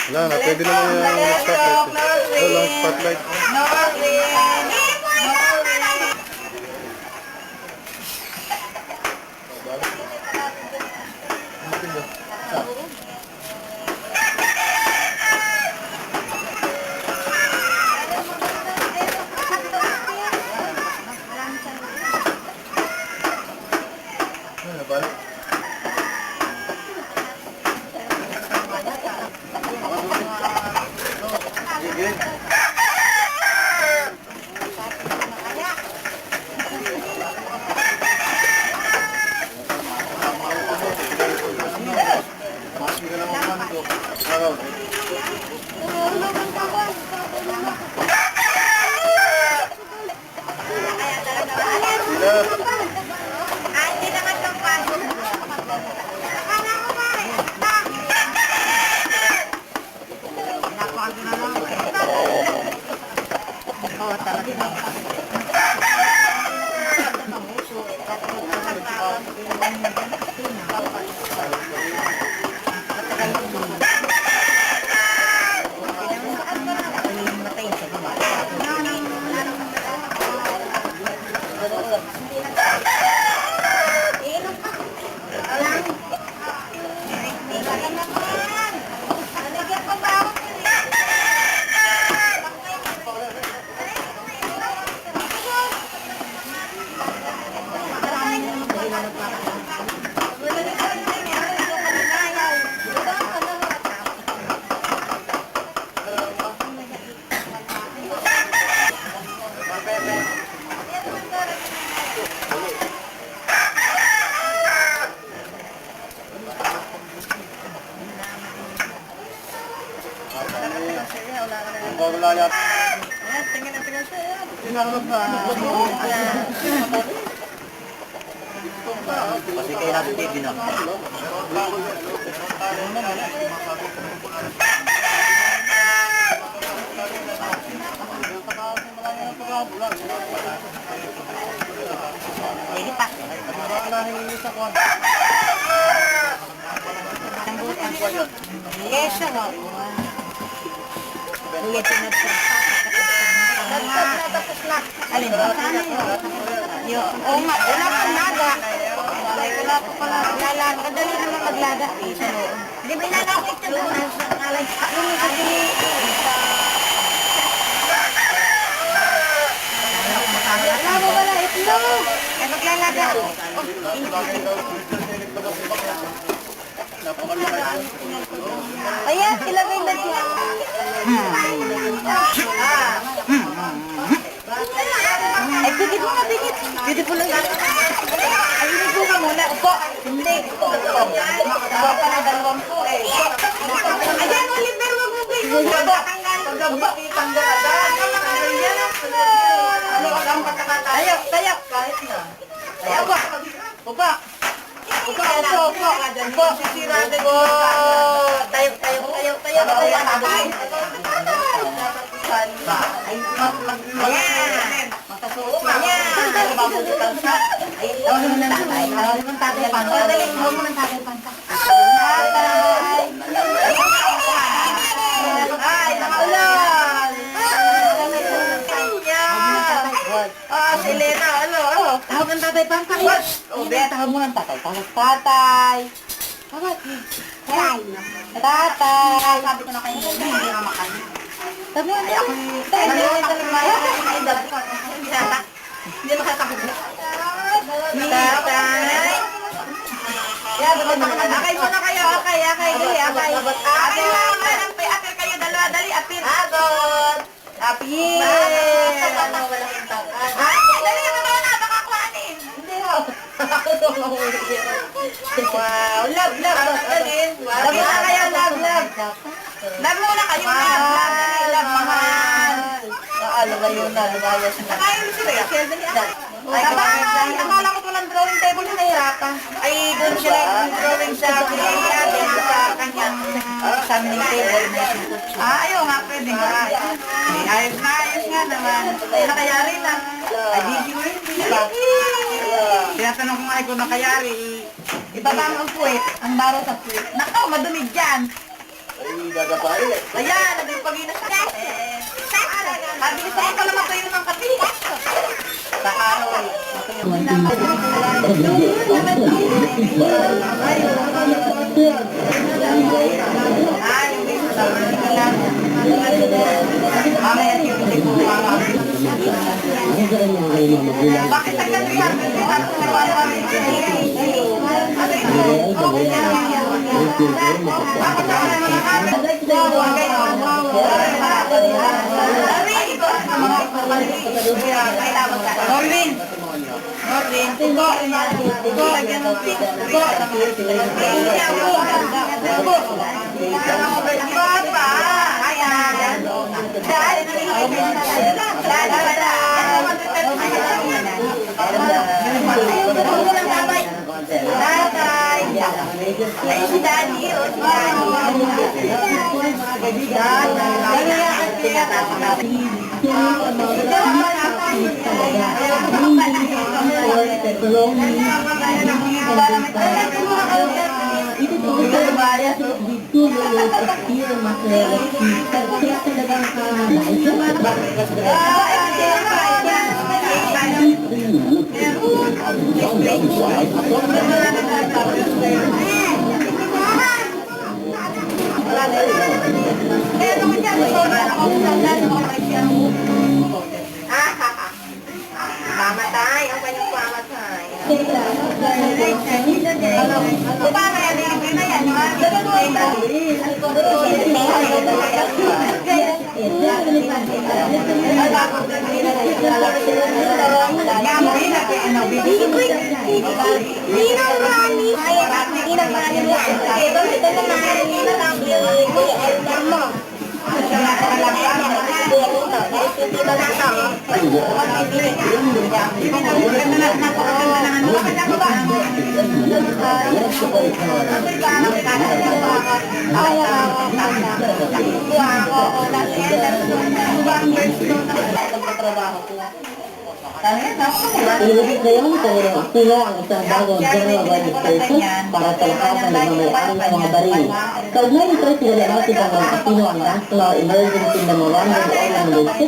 Wala na, pwede naman yung spotlight. Walang spotlight. Kasi kayo natin TV na. Kesyo mo. Alin ba? Oo nga, wala kang laga. Wala ko pala laga. Kadali naman maglaga. Di ba ilalapit ka doon? Wala mo wala itlog. Ay maglalaga. Ayan, ilagay na siya. Ay, bigit mo nga, bigit. Beautiful lang. Ay, hindi ka muna. Upo. Hindi. Upo pa na dalawang po eh. Ayan, Oliver, wag mo bigit. Upo. Tanggal agad. Ano ka lang patakata? Tayak, tayak. Kahit na. Tayak, upo. Upo. Upo, upo, upo. Upo, sisirate ko. Tayo, tayo, tayo, tayo. Ayan. Makasuot na. Ayan. Mabubutan siya. Tawagin mo ng tatay. Tawagin mo ng tatay. Tawagin mo ng tatay. Tatay. Ay, nakaulan. Si Elena, ano? Tawag ng tatay Pangka. Hindi, tawag mo ng tatay. Tawag tatay. Tawag. Tatay. Sabi ko na kayo, hindi nga makain. Sabi mo, ako hindi makatakot. Tatay. Akay muna kayo, akay. Akay lang, apir kayo, dalawa, dali, apir. Agot. Apir. Dali, ito ba na, baka kuhanin. Hindi ho. Wow, love. Dalin. Love muna kayo, love. Love muna kayo, love, mahal. Alam ba yun na, lumayas na. Nakain si Rachel, dali ako. Akala ko walang drawing table na nahirapan. Ay, doon sila yung drawing sa sa kanyang examining table na yung ayaw nga, pwede nga. Ayos nga naman. Nakayari na. Ay, di ko rin. Tinatanong ko nga kung nakayari. Ibaba mo ang puwet, ang baro sa puwet. Nakaw, madumi dyan. Ayan, naging pag-inas siya. Mabilis ako pala matayo ng kape. Sa araw ay. Bakit nagkatuyan? Norvin! Norvin! Tugo! Tugo! Lagyan ng tik! Tugo! Tugo pa! Ayan! Dahil Tatay! Ay, si Daddy! O, si Mamatay, ang kanyang pamatay. Paano yan? Hindi na yan. Ilibig ngayon sa ilang aktibo ang isang bagong general registration para sa lahat ng nagmamayari sa mga baril. Kaugnay nito, sinalaraw si Pangulong Aquino ang National Emergency Memorandum Order No. 6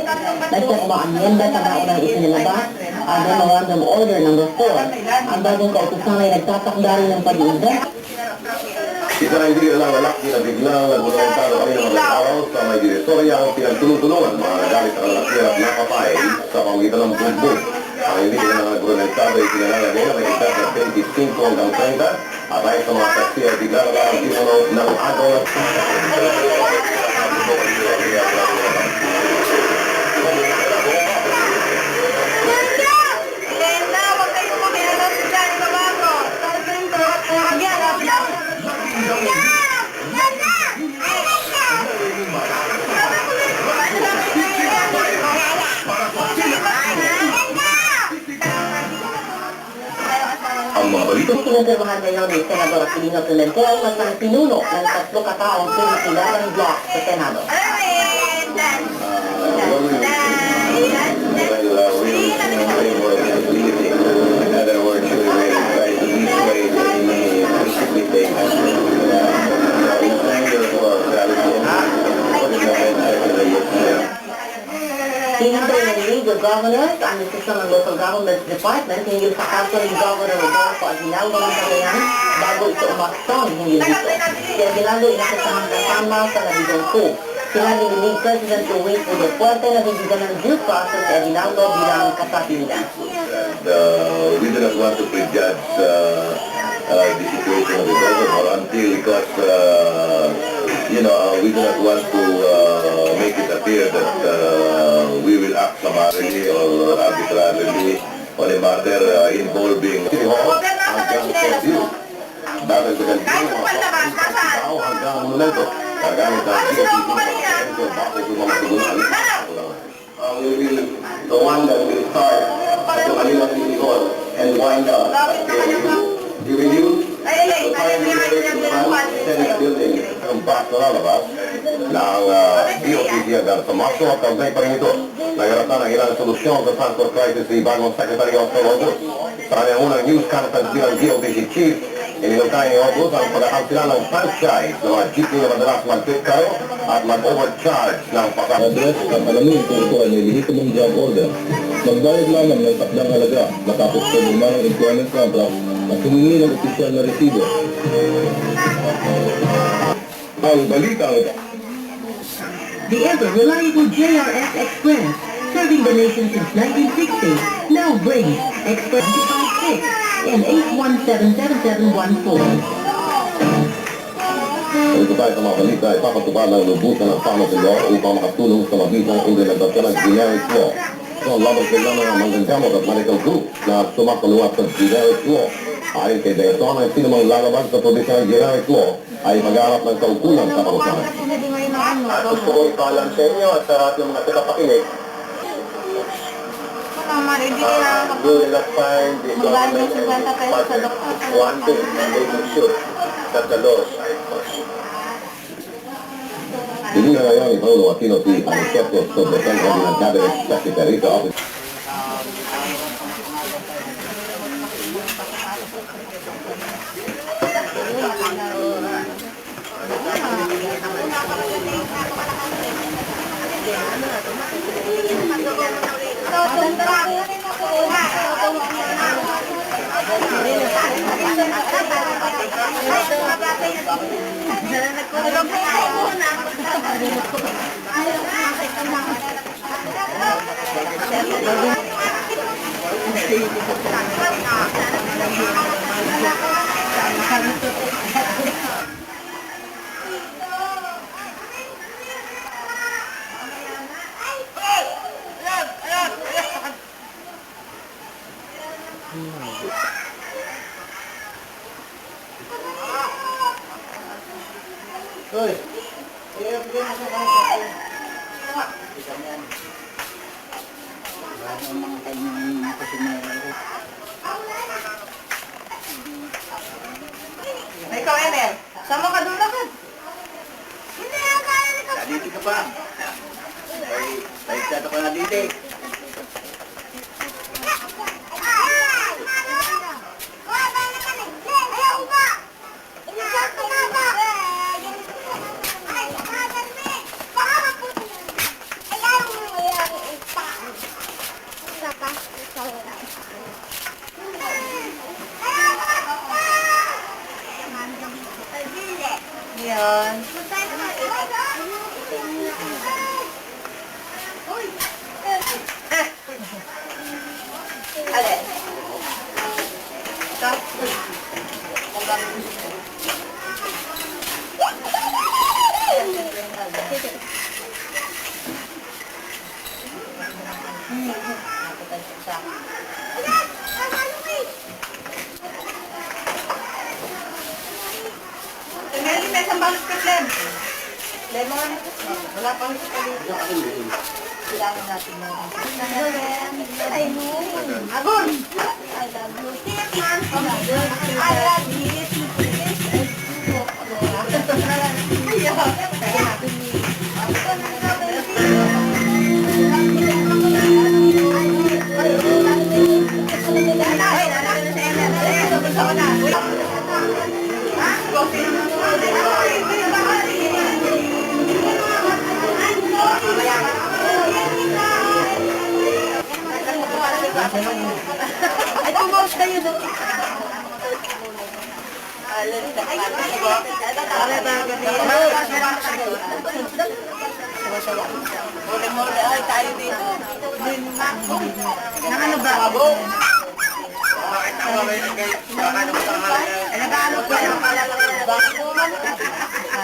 na siya kumaamyenda sa naunang isinilabas ang Memorandum Order No. 4. Ang bagong kautusan ay nagtatakda rin ng pag-iinvest. Isa na hindi lang lalaki na biglang nagmonomentado kanina mga araw sa may direktorya ang pinagtulutulungan mga nagalit ang lalaki at nakapay sa pamagitan ng bumbong. Ang hindi na nagmonomentado ay pinalala nila may edad na 25 hanggang 30 at ay sa mga saksi ay bigla na lang tinuno ng agaw at ang mga balita. Pinagirmahan ngayon ni Senador Aquilino Pimentel na ang pinuno ng 3 kataong pinipilaran block sa Senado. Hinintay ng League of Governors ang desisyon ng Local Government Department hinggil sa kaso ni Governor Rodolfo Aguinaldo ng Cagayan bago ito umaksyon hinggil dito. Si Aguinaldo inasasahan kasama sa nabigyan 2. Sinabi ni League President Luis Villafuerte na bibigyan ng due process si Aguinaldo bilang kasapi nila. We do not want to prejudge the situation of the governor until because we do not want to make it appear that we will act summarily or arbitrarily on a matter involving City Hall hanggang Purdue. Dahil sa ganito, hanggang monumento, kagamit ang bakit yung mga tugunan. We will, the one that will start at the Manila City Hall and wind up at the review. Senate building ang back na lalabas ng DOTC hanggang sa Marso at kaugnay pa rin ito. Nagaratan ang ilang solusyon sa transport crisis ni bagong Secretary of August. Sa kanyang unang news conference bilang DOTC Chief, Inilagay ni August ang pagkakansila ng franchise ng mga jeepney na madalas mag-take kayo at mag-overcharge ng Address at alamin kung ito ay may legitimate job order. Magbayad lamang ng takdang halaga matapos pumirma ng employment contract at humingi ng opisyal na resibo. Ang balitang ito. The ever-reliable JRS Express, serving the nation since 1960, now brings Express 256 and 8177714. Ito tayo sa mga balita, ipapatupad ng lubusan ng Family Law upang makatulong sa mabisang implementasyon ng generic law. So, labang sila ng manggagamot at medical group na sumakalungat sa generic law. Ayon kay Dayton, ang sinumang lalabag sa probisyang generic law ay mag-aarap ng kaukulan sa kalusahan. At gusto ko ipaalam sa inyo at sa lahat ng mga tagapakinig, Naman, hindi nila you will not find the government and its partners wanting and making sure that the laws are enforced. Hindi na ngayon ito Aquino si Aniceto Sobretenga ng Cabinet Secretary sa Office. Ikaw, Enel. Sama ka doon agad. Dito ka pa. Ay, tayo ka na dito. Yan. Alin? Ito? Emily, may isang balot ka, Clem. Lemon. Wala pang isa dito. Kailangan natin na. Ay, no. Agon! I love you. I love you. Ay, tumawag kayo doon. Huli-huli ay tayo dito. Nang ano ba? Nag-ano pa yung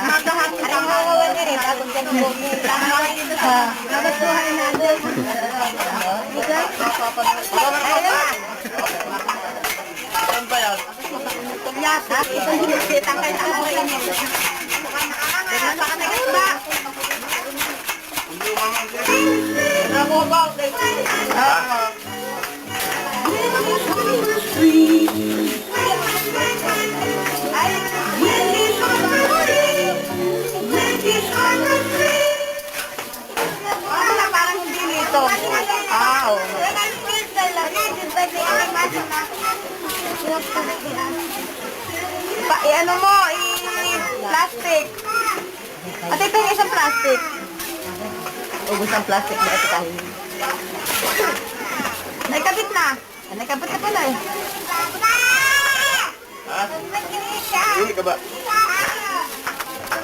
magkahapon ang hawawan niya rin. Bagong ganun mo. Nagatuhan na doon. Saan ba yan? Yata, isang hinisitang kayo sa mga inyo. Tignan baka nag-isba. Parang hindi nito. Ah, oo. ano mo, i-plastic. At ito yung isang plastic. Ubus ang plastic na ito tayo. Naikabit na. Naikabit na pala eh. Ha? Hindi ka ba?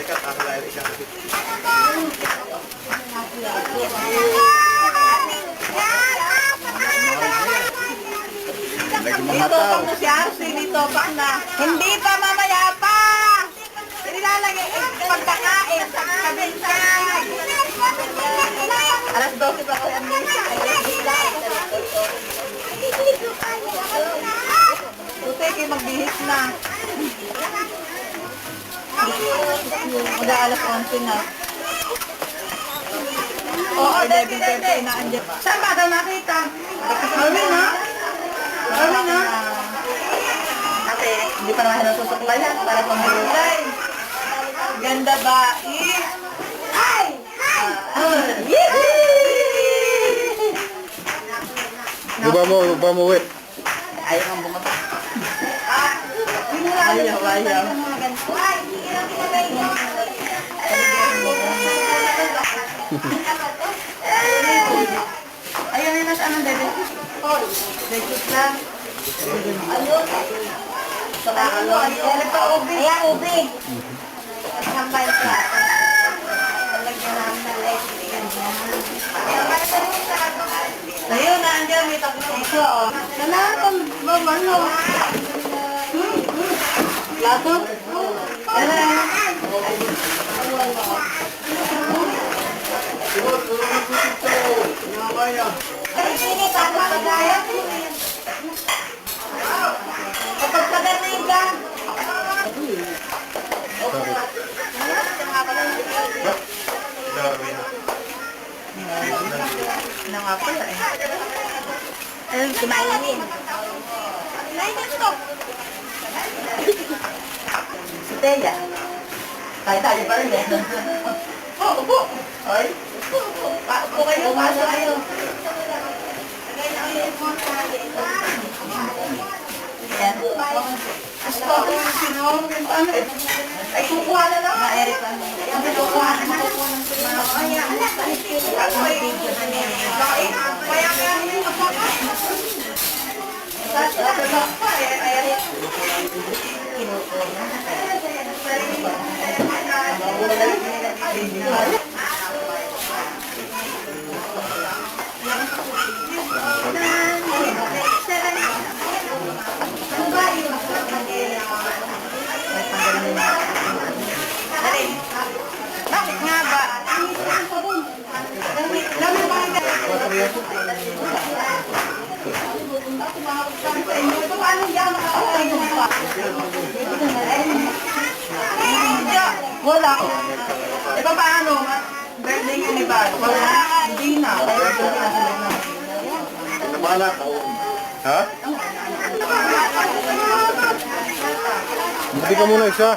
Teka, ako lang isang kapit. Lagi mga tao. Dito pa si Arce, dito pa na. Hindi pa, mamaya pa. Nilalagay pagkakain sa kabinsan. Alas 12 pa ko yan minsan. Tutoy kayo magbihis na. Mag-aalas 11 na. Oo, 11:30 na andyan. Saan ba ito nakita? Marvin ha? Marvin ha? Ate, hindi pa naman nasusuklayan para pang-bulay. Ganda ba? Ay! Ba mo uwi? Ayaw kang bumaba. Ayaw. Ayaw na sa anong dede? Dede lang. Saka ano? Ano pa ubi? Ayan, ubi. Sambal ka. Talagyan namin na light. Ayun, naandyan. May tatlong iso. Nanatang babalo. Lato? Ay, sini, tama ka gaya. Kapag tagal na yung gang. Ano nga pala eh. Ayun, kumainin. Kumainin ko. Si Teya. Tayo pa rin eh. Upo. Ay. Upo kayo, pasok kayo. Ayan. Gusto ko yung sinawagin pa ano eh. Ay, kukuha na lang. Na-Eric lang. Ang kukuha na lang. Ayan. Kaya kaya yun ako. Bakit nga ba? Wala. E paano? Birthday niya ni Bal. Wala. Hindi na. Namala ka. Ha? Hindi ka muna isa.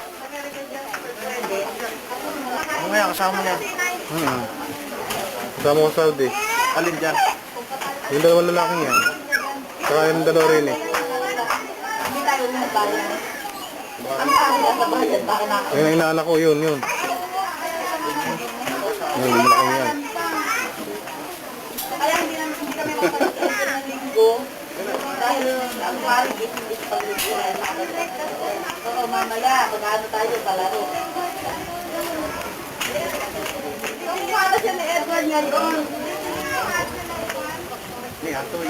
Mamaya kasama niya. Kasama ko sa Saudi. Alin dyan? Yung dalawang lalaking yan. Saka yung dalawa rin eh. Hindi tayo nagbayan. Ang kaya sa bayan, bakit na? Yung inaanak ko, yun. Yung malaking yan. Kaya hindi kami mapagkakita ng linggo. Dahil ang maligit hindi sa pagliguan. Oo, mamaya, mag-ano tayo palaro. Kung ano siya ni Edward ngayon. Ni Hatoy.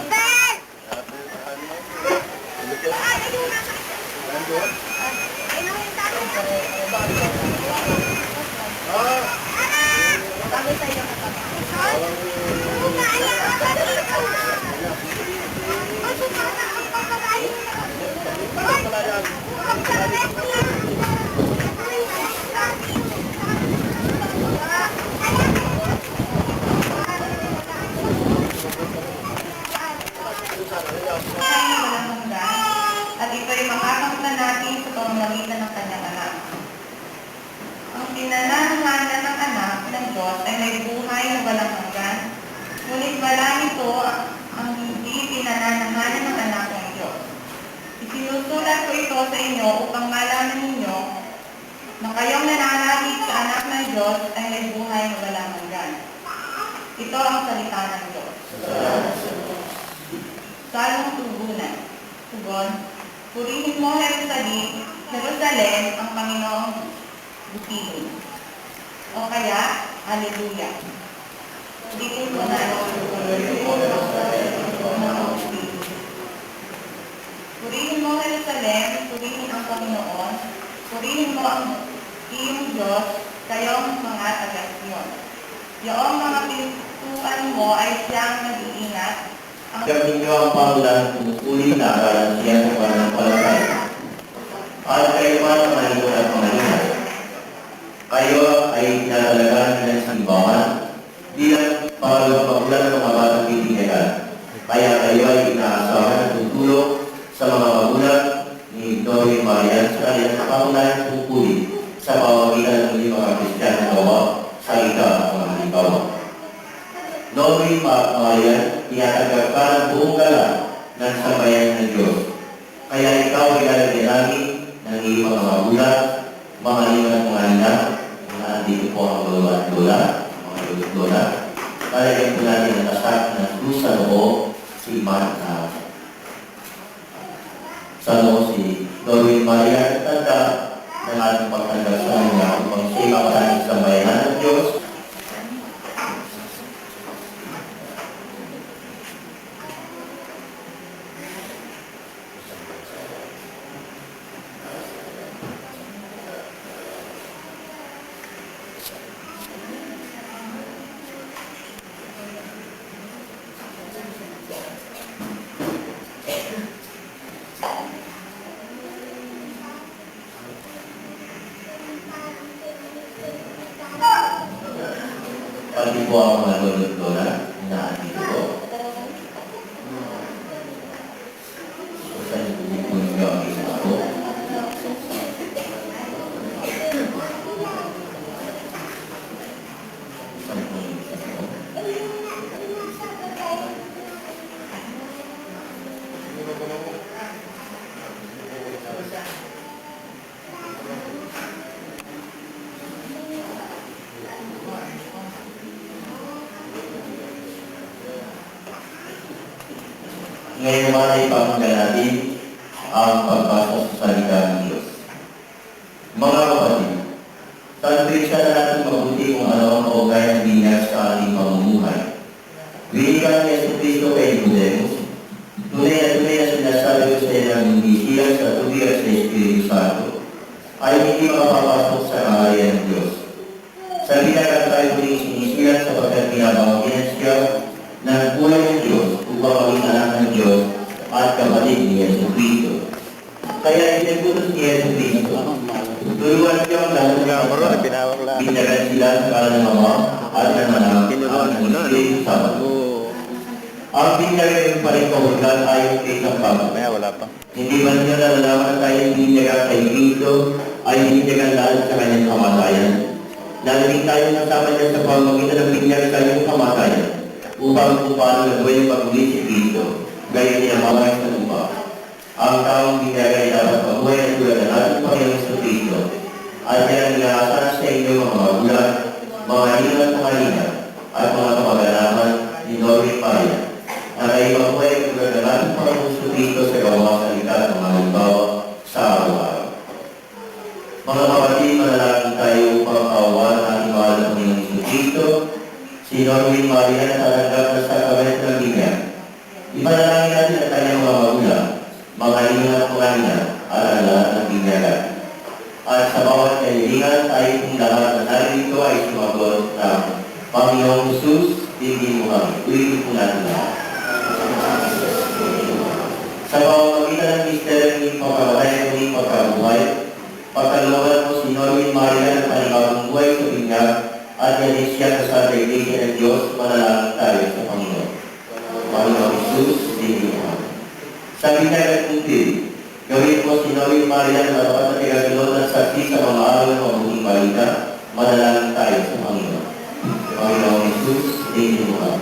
At ito'y makakakita natin sa pamamagitan ng kanyang anak. Ang pinananahanan ng anak ng Diyos ay may buhay na walang hanggan, ngunit wala nito ang hindi pinananahanan ng anak ng Diyos. Isinusulat ko ito sa inyo upang malaman ninyo na kayong nananalig sa anak ng Diyos ay may buhay na walang hanggan. Ito ang salita ng Diyos. Salmong tugunan. Tugon, purihin mo Jerusalem ang Panginoong butihin. O kaya, Hallelujah. Purihin mo na Purihin mo Jerusalem, purihin ang Panginoon, purihin mo ang iyong Diyos, kayong mga taga-Siyon. Yung mga pintuan mo ay siyang nag-iingat. Jika ninyo ang pangulang tumutuloy na akalan siya sa pananampalataya. At kayo man ang malimon at mangalingan. Kayo ay tinatalagaan ng simbahan bilang pangalang ng mga batang bibigyan. Kaya kayo ay inaasahan at tutulong sa mga magulang ni Dory Marian sa kanyang pangulang tumutuloy sa pamamagitan ng mga Kristiyano gawa sa ika ang mga halimbawa. Dory Marian, tinatagap ka ng buong galang ng sambayan ng Diyos. Kaya ikaw ay lalagyan namin ng iyong mga magulang, mga iyong at mga anak, na andito po ang lolo at lola, mga lolo at lola. Lalagyan po natin ang tasak ng luz sa loob si si Dory Marian, tanda ng ating pagtanggap sa kanya upang siya makasanin sa bayanan ng Diyos. Pati po ang mga lolo at lola na andito po. So, saan po ninyo ang isa po? Saan po ninyo isa po? Ngayon naman ay pakinggan natin ang pagbasa sa salita ng Diyos. Mga kapatid, tantriksya na natin mabuti kung ano ang kaugay ng binyag sa ating pamumuhay. Winikan ni Jesucristo kay Nicodemus, tunay na sinasabi ko sa iyo ng hindi siya sa tubig at sa Espiritu Santo, ay hindi makapapasok sa kaharian ng Diyos. Sa binagan tayo muling sinisiyan sapagkat pinabangkinan siya ng buhay ng Diyos upang maging anak ng Diyos at kapatid ni Jesucristo. Kaya itinagputos ni Jesucristo, turuan siya ang lahat ng kapatid, binagan sila sa kalan ng Ama at ng Anak at ng Espiritu Santo. Ang binyagan ng palikawaglan ayon kay San Pablo. Hindi ba niyo nalalaman tayo yung binyagan kay Cristo ay binyagan lahat sa kanyang kamatayan? Nalating tayo nasama niya sa pamamagitan ng binyagan sa kanyang kamatayan upang kung paano nagawin yung pag-uwi si Cristo, gaya niya mamay sa lupa. Ang taong binyagan ay dapat mabuhay at tulad ng ating Panginoon sa Cristo. At yan ang inaasahan sa inyo mga magulang, mga ina at mga ina, at mga kamag-anakan ni Dory Marian, na kayo mabuhay at tulad ng ating Panginoon sa Cristo sa gawa salita at mga halimbawa sa araw-araw. Mga kapatid, manalangin tayo upang kaawaan ang ating mahal na Panginoon sa Cristo, si Dory Marian na tatanggap na sa kabinet ng binyag. Ipanalangin natin ang kanyang mga magulang, mga ina at mga ina, at ang lahat ng binyagan. At sa bawat kailangan tayo kung lahat na narito ay sumagot ng Panginoong Jesus, tingin mo kami. Ulitin po natin lahat. Sa pamamagitan ng misteryo ng pagkamatay at muling pagkabuhay, pagkalooban mo si Dory Marian at panibagong buhay sa binyag, at yanin siya sa daigdig ng Diyos, manalangin tayo sa Panginoon. Panginoon Jesus, tingin mo kami. Sa binyag at kuntil, gawin mo si Dory Marian na dapat na tigagulot ng saksi sa mga araw ng mabuting balita, manalangin tayo sa Panginoon. Panginoon Jesus, tingin mo kami.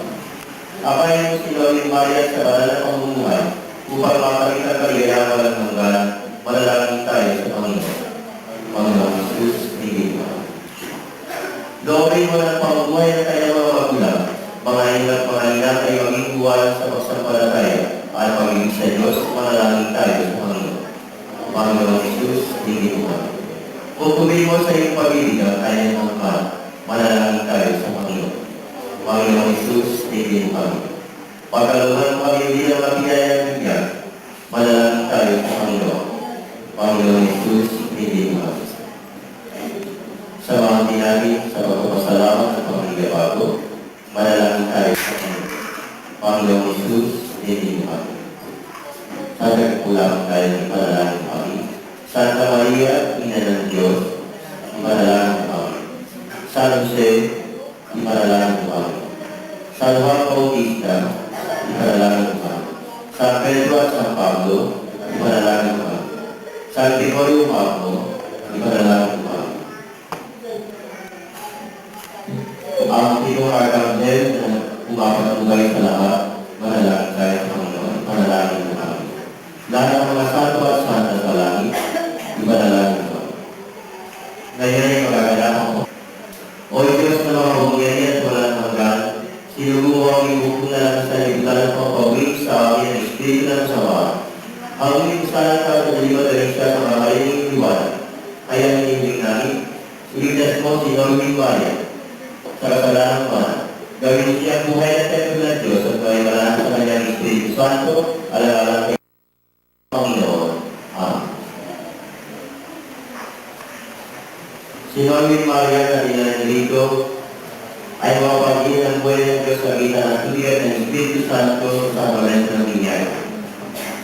Apayan mo si Dory Marian sa banal na pamumuhay, upang makakita kaligayahan walang hanggan, manalangin tayo sa Panginoon. Panginoon Jesus, Panoorin mo ng pamumuhay ng kanyang mga magulang. Mga ingat mga ina ay maging buwan sa pagsampalataya at pag-ibig sa Diyos, manalangin tayo sa Panginoon. Panginoon Jesus, hindi mo kami. Kukumin mo sa iyong pag-ibig ang kanyang mga mahal, manalangin tayo sa Panginoon. Panginoon Jesus, hindi mo kami. Pagkaluhan mo kami hindi na mapiyaya ng bigyan, manalangin tayo sa Panginoon. Panginoon Jesus, hindi mo kami. Sa mga tinagin, sa pagpapasalamat at pagkakabago, manalangin tayo sa Panginoon. Panginoon Jesus, hindi mo kami. Sa nagkulang tayo ng panalangin kami. Santa Maria, Ina ng Diyos, ipanalangin kami. San Jose, ipanalangin kami. San Juan Bautista, ipanalangin kami. San Pedro at San Pablo, ipanalangin kami. San Gregorio Magno, ipanalangin kami. Ang pitong arkanghel na umapatugay sa lahat, manalangin tayo sa Panginoon, panalangin mo kami. Lahat ng mga santo at santa sa langit, ipanalangin mo. Ngayon ay magaganap mo. O Diyos na mga bumiyaya at walang hanggan, sinubuho ang ibuko na lang sa libutan at pagpawin sa amin ang Espiritu ng Sama. Ang umipusahan ka sa libat rin siya sa mga kailing iwan, kaya nanibig namin, iligtas mo si Normin Bayan. Sa kasalanan man, gawin siya buhay na templo ng Diyos at gawin malahan sa kanyang Espiritu Santo, alalang kay Panginoon. Amen. Si Normin Maria na dinanilito ay mapagin ng buhay ng Diyos sa kita ng tuligan ng Espiritu Santo sa momento ng binyag.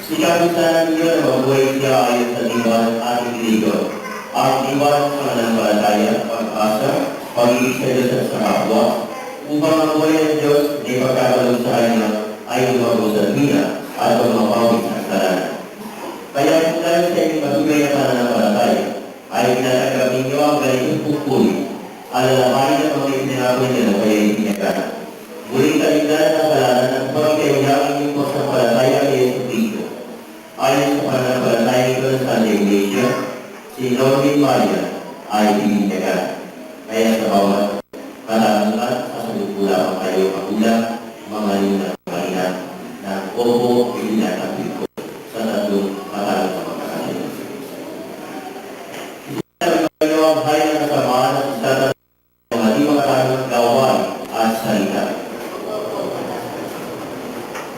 Si kapisanan niyo na mabuhay siya ayon sa diwan at ibiligo. Ang diwan ng mananampalataya, pag-asa, pag-ibig sa Diyos at sa kapwa, upang ang buhay ng Diyos ay pagkakalong sa kanya ay lumago sa mina at pagmapawid sa kasalanan. Kaya kung dahil sa inyong matugay na pananampalataya, ay pinatanggap ninyo ang ganitong pupuli, alalahanin ang mga itinakaw niyo na kaya itinyagan. Muling kaligdan ng kasalanan at pagkainyakan niyo po sa palataya kay Yesu Cristo. Ayon sa pananampalataya nito ng Santa Iglesia, si Normin Maria ay itinyagan. Kaya sa bawat katanungan, kasalukula ang kayo magulang, mga luna kanina, na opo, itinatapit ko sa tatlong katanong sa pagkakasin. Ito ang hay ng kasamaan at isatanong ng mga di makatanong gawain at salita.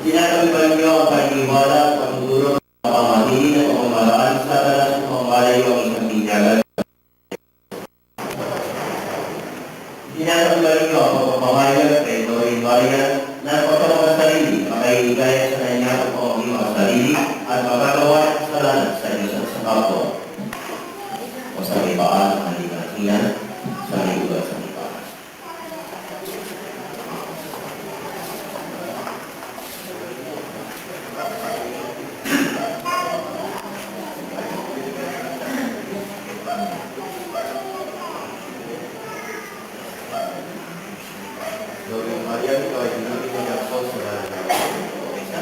Tinatabiban niyo ang paniniwala, pagtuturo, pamamalin at pamamaraan sa talas ng pamalayo ang isang tinyagan. Tinatabiban niyo ang pagpapahayag kay Normin Maria na pagkakawa sarili, makailigaya sa kanya ang pamamaliw ang sarili at magagawa ng kasalanan sa Diyos at sa kapwa. O sa may paan ang halinahinan, sa may ugat sa may paan. Normin Maria, ikaw ay dinamit ng ako sa lahat ng isa.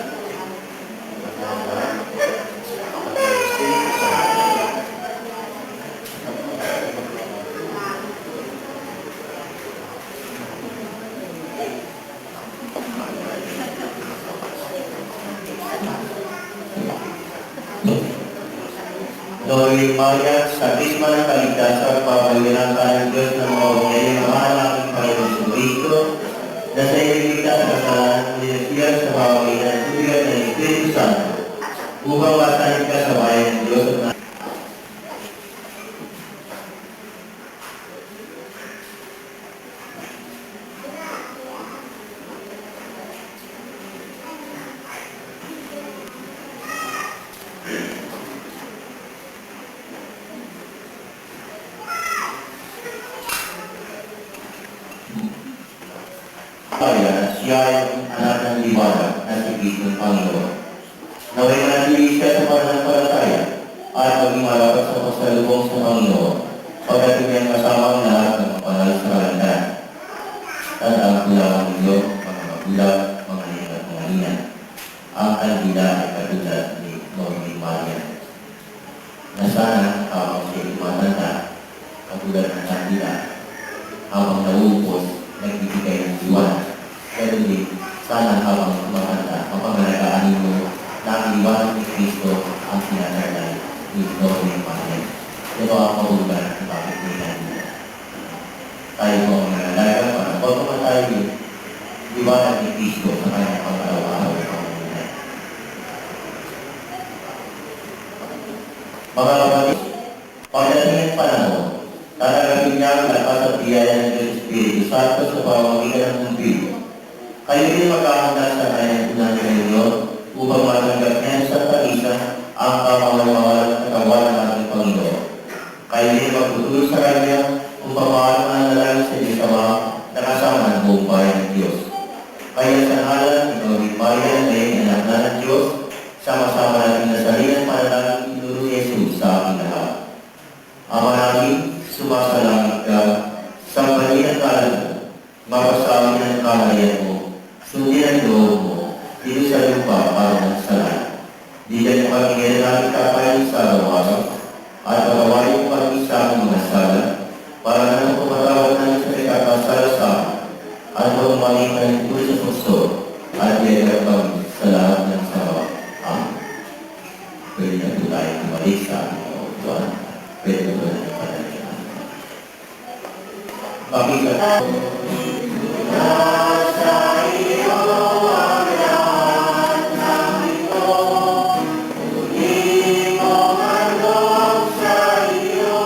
Normin Maria, sa krisma ng kaligtasan, papaliwinan tayo ng Diyos ng mga bumili ng mahal nating Panginoon sa Cristo, na sa iligtas sa kasalanan ng dinasiyan sa pamamagitan ng tubigan ng Espiritu Santo, upang masanib ka sa bayan ng Diyos at kaya siya ay anak ng liwanag na si Cristo ng Panginoon. Naway manatili siya sa pananampalataya at maging malakas sa pasalubong sa Panginoon pagdating niyang kasama ang lahat ng mapanal sa kalandahan. Tandaan ko lamang ninyo, mga magulang, mga nina at mga nina. Ang kandila ay katulad ni Normin Maria. Na sana habang siya lumatanda, katulad ng kandila, habang nauupos, nagbibigay ng liwanag. Ganun din, sana habang kumahanda, mapangalagaan mo na ang liwanag ni Kristo ang sinasarday ni Lord ng Panginoon. Ito ang kahulugan ng bakit nila. Tayo po ang nalalaga para pag tayo liwanag ni Kristo sa kanyang pang-araw-araw ng Panginoon. Mga kapatid, pagdating ng panahon, tatanggapin niya ang lakas at biyaya ng Diyos Espiritu Santo sa pamamagitan ng mundo. Kayo din maghahanda sa kanyang unang reunion upang matanggap niya sa pagitan ang kamawal-mawal at katawan ng ating Panginoon. Kayo din magtutulog sa kanya upang makalamanan sa Diyos Ama na kasama ng buong bayan ng Diyos. Kaya sa ngalan ng Panginoon Bayan na anak na ng Diyos, sama-sama natin na salinan panalangin tinuro ni Jesus sa aking lahat. Ama namin, sumasalangit ka, sambahin ang kalan mo, mapasamin ang kaharian mo, sundin ang loob mo, dito sa lupa para ng salat. Diyan mo kami ngayon namin kapalit sa araw-araw, at pagawain mo kami sa aming mga sala, para na pumatawad namin sa ikakasala sa amin, at huwag maging sa puso, at diyan kami sa lahat ng sawa. Amen. Pwede na po tayo kumalik sa aming mga utuan. Pwede na po na ipadalihan. Pakikat po. Nasa iyo ang lahat ng ito, uli mo ang loob sa iyo.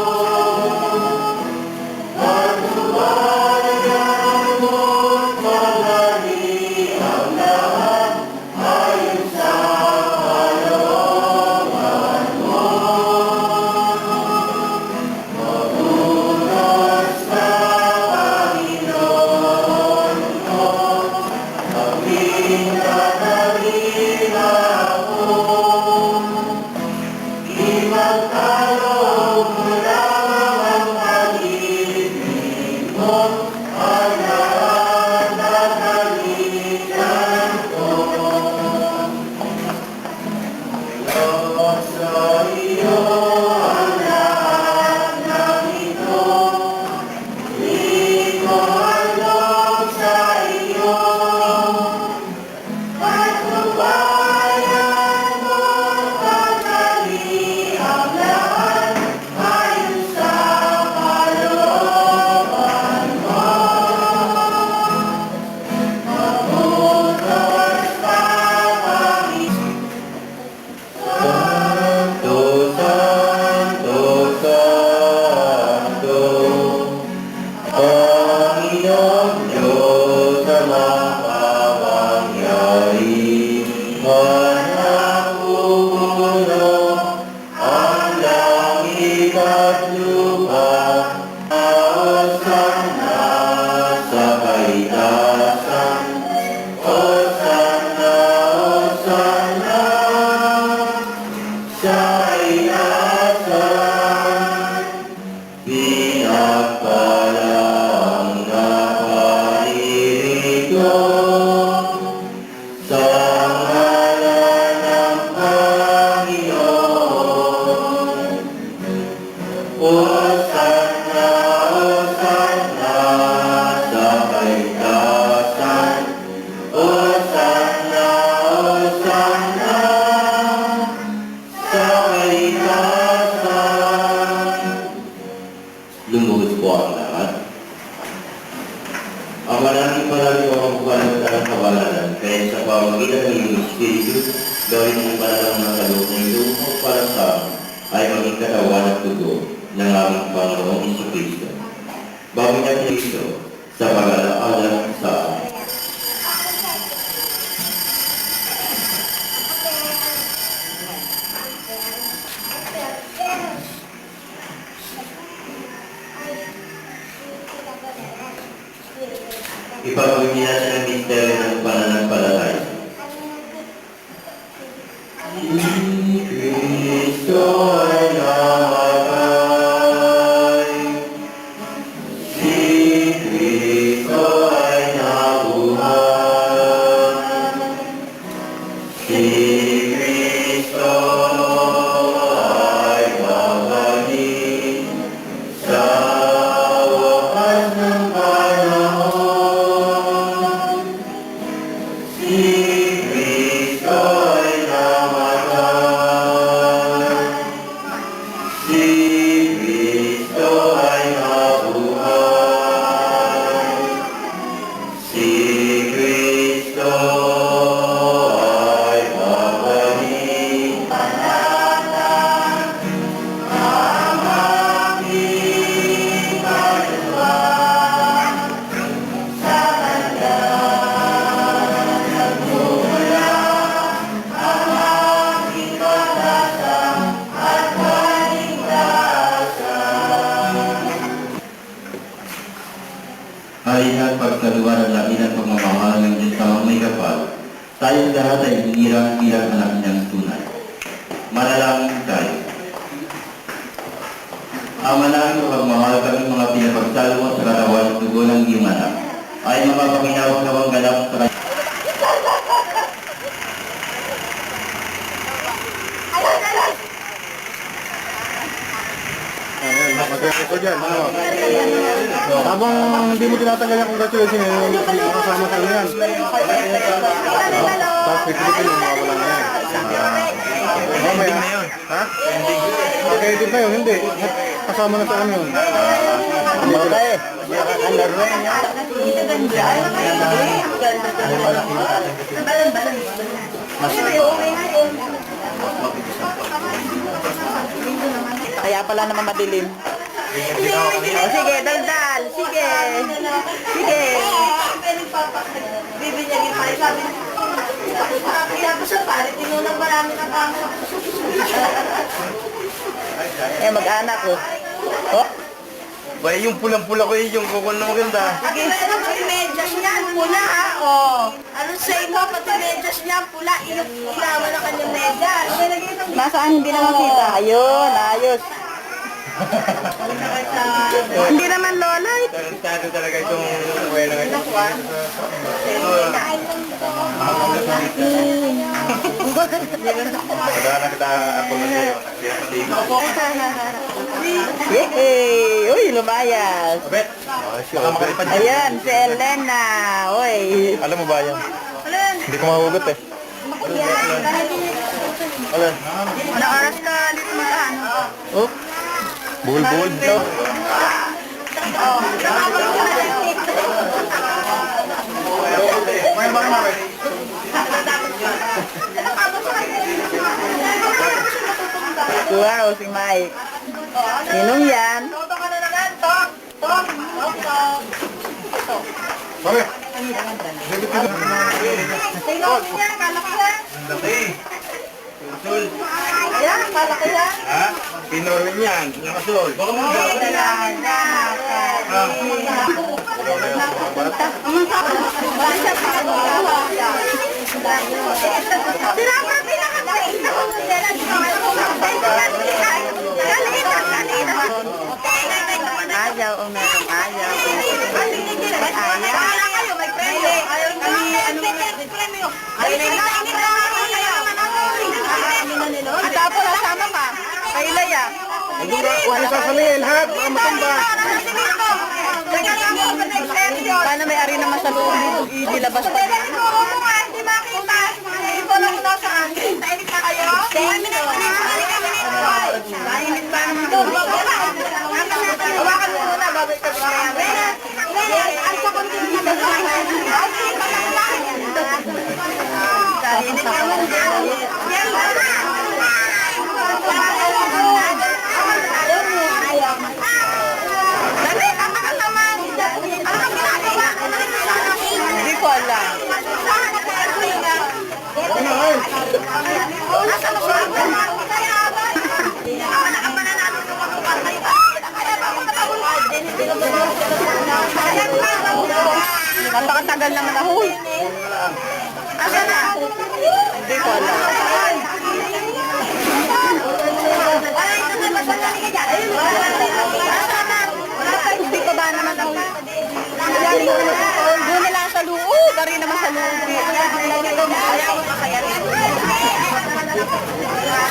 Pagtubalagan mo't magali ang lahat ayon sa kalooban mo. Mabunas na Panginoon ko, aking dadalhin ako. Ipagkaloob mo lamang ang pag-ibig mo, ang lahat dadalihan ko. Lord, sa iyo ang lahat ng ito, liko ang loob sa iyo. Pagtubayan mo, pagdali ang lahat ayon sa kalooban mo. Mabutas ka, Panginoon. Santo, Santo, Santo, Panginoong Diyos na makapangyari, manapupuno ang langit at lupa, Hosanna sa kaitasan, Hosanna, Hosanna sa kaitasan. Pinagpala ang nakalirito sa ngalan ng Panginoon. Hosanna, Hosanna sa kaitasan, Hosanna, Hosanna sa kaitasan. Lumuhod po ang lahat. Ang maraming ang buwan ng kabalanan, kaya sa pamamagitan ng iyong Espiritu, gawin ang balalang ng kaloob ng iyong para sa amin, ay maging katawan at dugo ng aming Panginoong Jesucristo. Bago niya Kristo sa pag-alaalang sa amin. Ipagawin niya ng misteryo ng pananampalataya. Si Kristo ay namatay, si Kristo ay nabuhay, si Kristo ay babalik sa wakas ng pagkaluwa ng labilang pagmamahal ng Diyos sa may kapal, tayong lahat ay hinirang bilang anak niyang tunay. Manalangin tayo. Ama namin, pagmamahal kami mga pinapagsalo mo sa katawan at dugo ng iyong anak, ay mapapaginawang nawang ganap sa kanya. Ayan, mag-record ko dyan. Ano? Habang hindi mo tinatanggal yung congratulations, makasama sa ano yan. Tapos pipilitin mo, mawawala na yan. Mamaya. Ha? Okay, na yun, hindi. Kasama na sa ano yun. Okay. Kaya pala naman madilim. O sige, daldal. Sige. Sige. Bibigyan pa rin sabi kaya ko sa pare, tinunang marami ng tama. Mag-anak ko. Oh. Ba, yung pulang-pula ko yung kukon na maganda. Pati yung medyas niya, pula ha, oh. Ano say mo, pati medyas niya, pula, ilawan na kanyang medyas. Nasaan hindi na makita? Ayun, ayos. Hindi naman lola. Tarantado talaga itong kuya na ito. Madala kita ako na sa'yo. Yay! Uy, lumayas. Abet, baka makalipad dyan. Ayan, si Elena. Uy. Alam mo ba yan? Hindi ko mahugot eh. Alam. Ano oras ka dito magkano? Oh, buhol-buhol. Wow, si Mike. Sinong yan? Toto ka na naman, tok, tok, tok, tok. Pare! Sino niya, kalaki yan? Laki. Sul. Ayan, kalaki yan. Ha? Pinorwin yan. Nakasul. Baka mo Sinama pinakabait na kung Ayaw o merong ayaw. kayo, may premyo. Ayaw kami, premyo. At tapos nasama ka. Kay Laya. Huwag sasalihin, ha? Baka matumba. Paano may ari naman sa loob dito? Ilabas pa. Mainit pa naman. Hawakan mo muna, babay ka Hindi ko alam. Napakatagal naman ako. Asa na? Hindi ko alam. Ay, ito na, masandali ka dyan. Asa na? Hindi pa ba naman ako? Doon na lang sa loob. Dari naman sa loob. Ayaw mo kaya rin.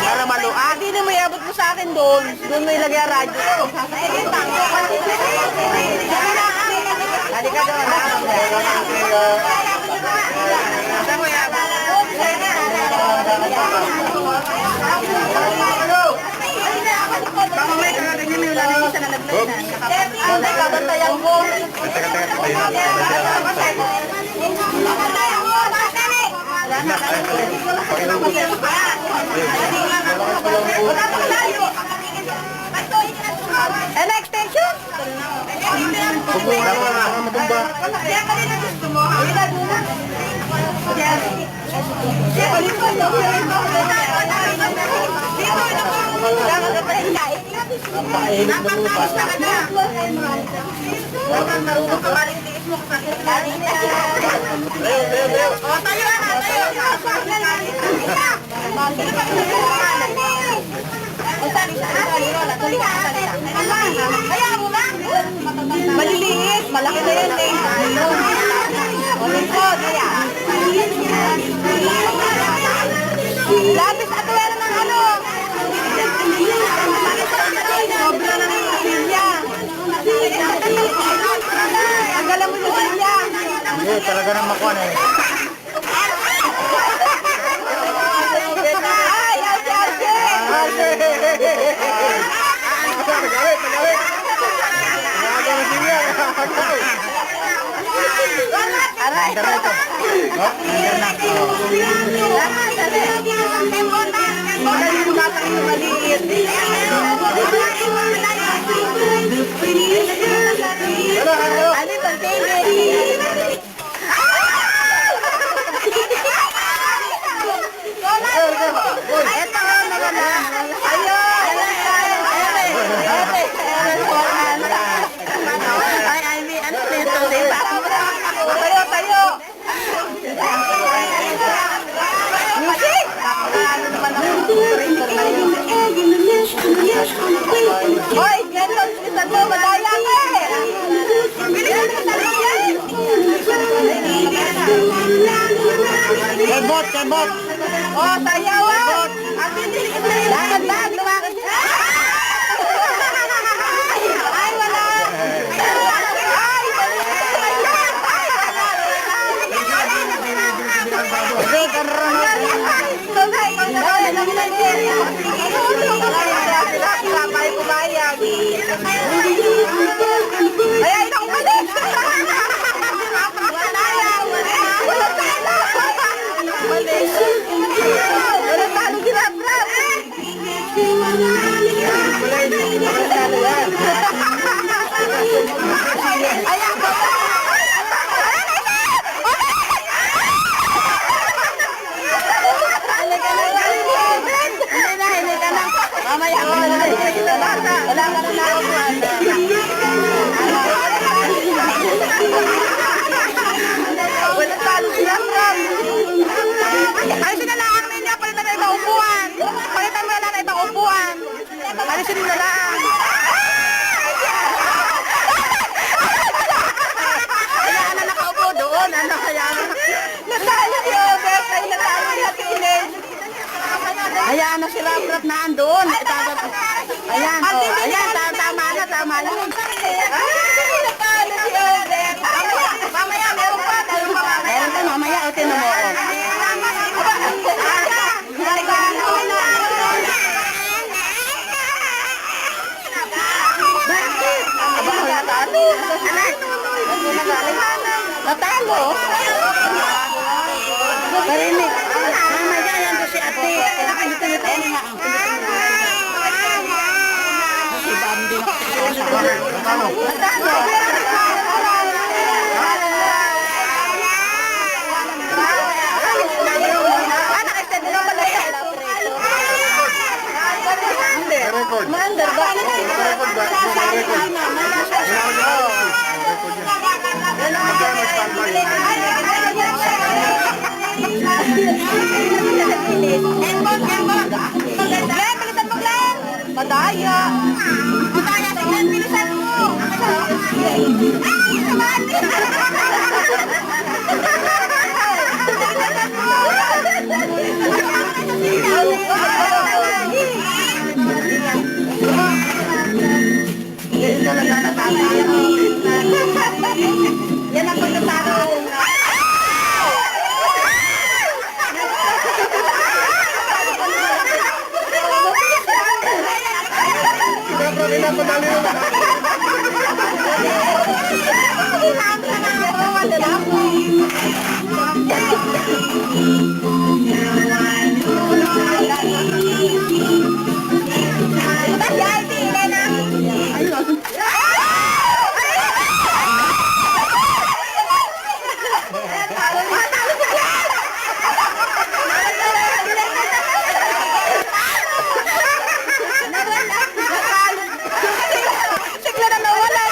Para maluan. Hindi na may abot mo sa akin doon. Doon mo ilagay ang radyo. Halika doon. Saan mo yabot? Baka may kakaganyan mo yung lalaki isa na nag-play na. Ay, kabantayan mo. Ano extension? Baka matumba. Kaya kanina gusto mo. Kaya doon na. Kaya dito. Napakainit na lupa. Napakainit na lupa. Lapit mo ka sa lali na. O, tayo na, tayo. O, salita. Kaya mo na. Maliliit. Malaki na yan eh. O, lingkod. Kaya. Lapis at wala ng ano. Sobra na ng silya. Tagalan mo yung silya. Hindi, talaga nang makuha na eh. Ay, Arce! Magalit, magalit. Nagawa na siya. Aray! Ano ito, David? Ito, maganda. Ayun! Ay, Ivy, ano nito? Tayo, tayo! Music! Ano naman ako? Hoy, ganito, bilisan mo, madaya ka eh! Bilisan mo, madaya! Kebot, kebot. Oh, sayaw ah! Ang bilis na yun! Lakad lang, lumakad! Ay, wala! Ay, ay, naku pala! Wala talo ginap-rap! Ayan ko! Mamaya ako na kita bata. Wala ka na ako wala talo ginap-rap! Alisin na lang ninyo, palitan na ibang upuan. Palitan mo na lang ibang upuan. Alisin na lang. Hayaan na nakaupo doon. Ano, hayaan na. Natalo yun, Beth. Ay, natalo yung teenage. Hayaan na sila, Brap, na andun. Ayan, o. Ayan, tama na, tama na. Ay, natalo yun, Beth. Mamaya, meron pa. Meron pa, mamaya. O, tinan mo, o. Natalo. Parinig. Mamaya yan doon si ate. Si Bambi. Natalo. Record. Mander ba? Record ba? Record. Glenn, bilisan mo, Glenn! Madaya! Madaya, si Glenn, bilisan mo! Ay, naman! Yan ang pagkataro. Sigla na nawala.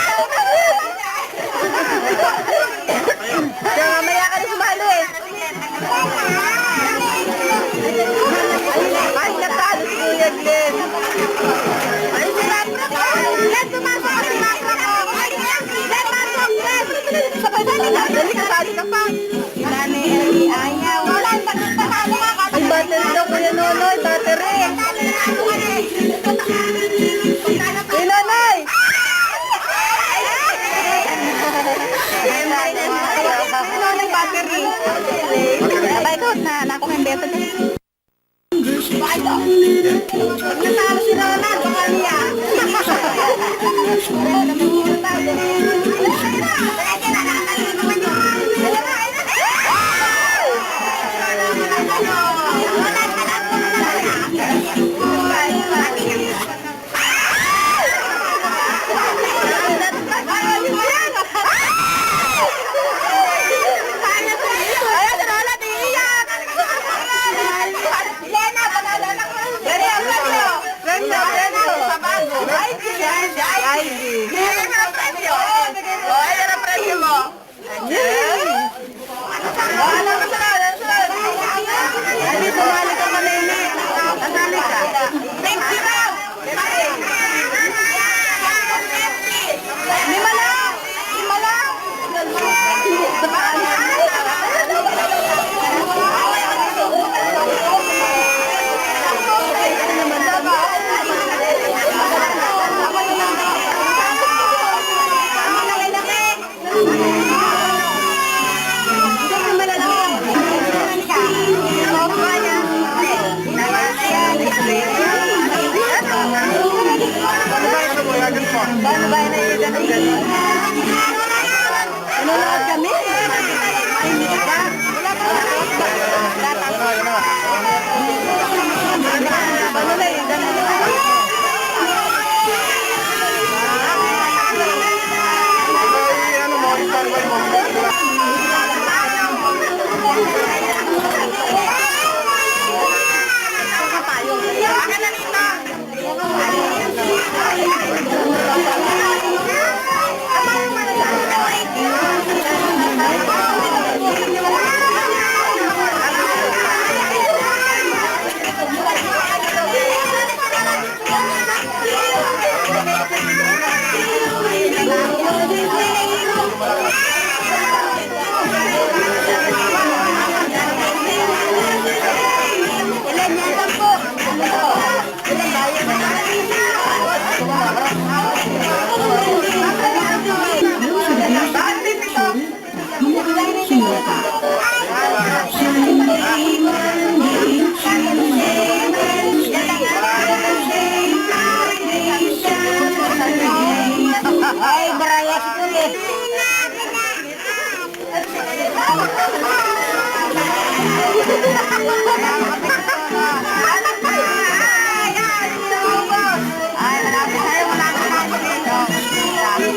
Sali ka pa. Inani, ayaw. Wala, panalo ka. Ay, battery daw, Kuya Nonoy, battery. Ay, Nonoy! Nonoy, battery. Abay ko, nakuha yung beto din. Bakit o? Nasalo si Ronald, baka niya. Nanonood kami. Ay, barayas ko eh. Ay, malapit tayo, malapit tayo dito. Ay,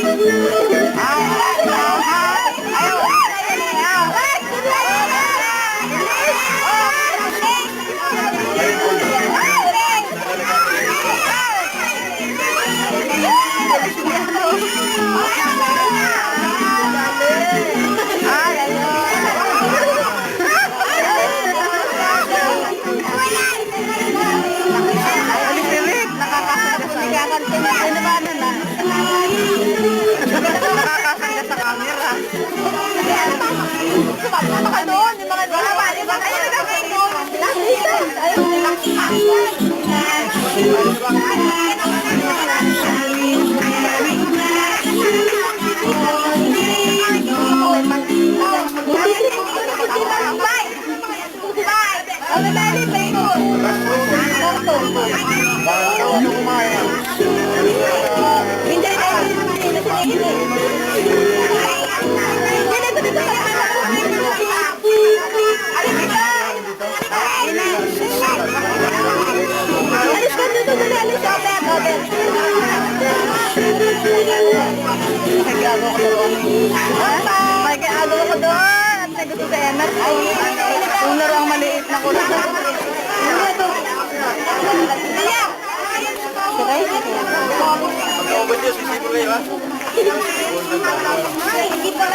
Mag-aagaw ko doon. At sa gusto sa Emer. Yung laro ang maliit na kulang.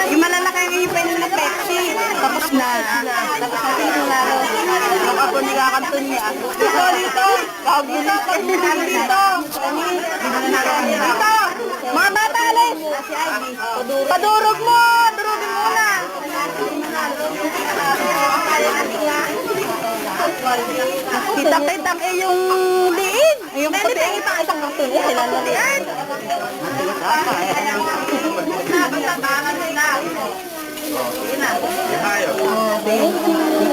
Yung malalaki ang ihipin na Pepsi. Tapos na. Tapos na yung laro. Ako nikakanton niya. Dito. Kagulis ka dito. Dito. Mga bata, alis. Padurog mo. Durugin mo na. Kitang-kitang eh yung liig. Yung puti. May pang isang karton eh. Sila na liig.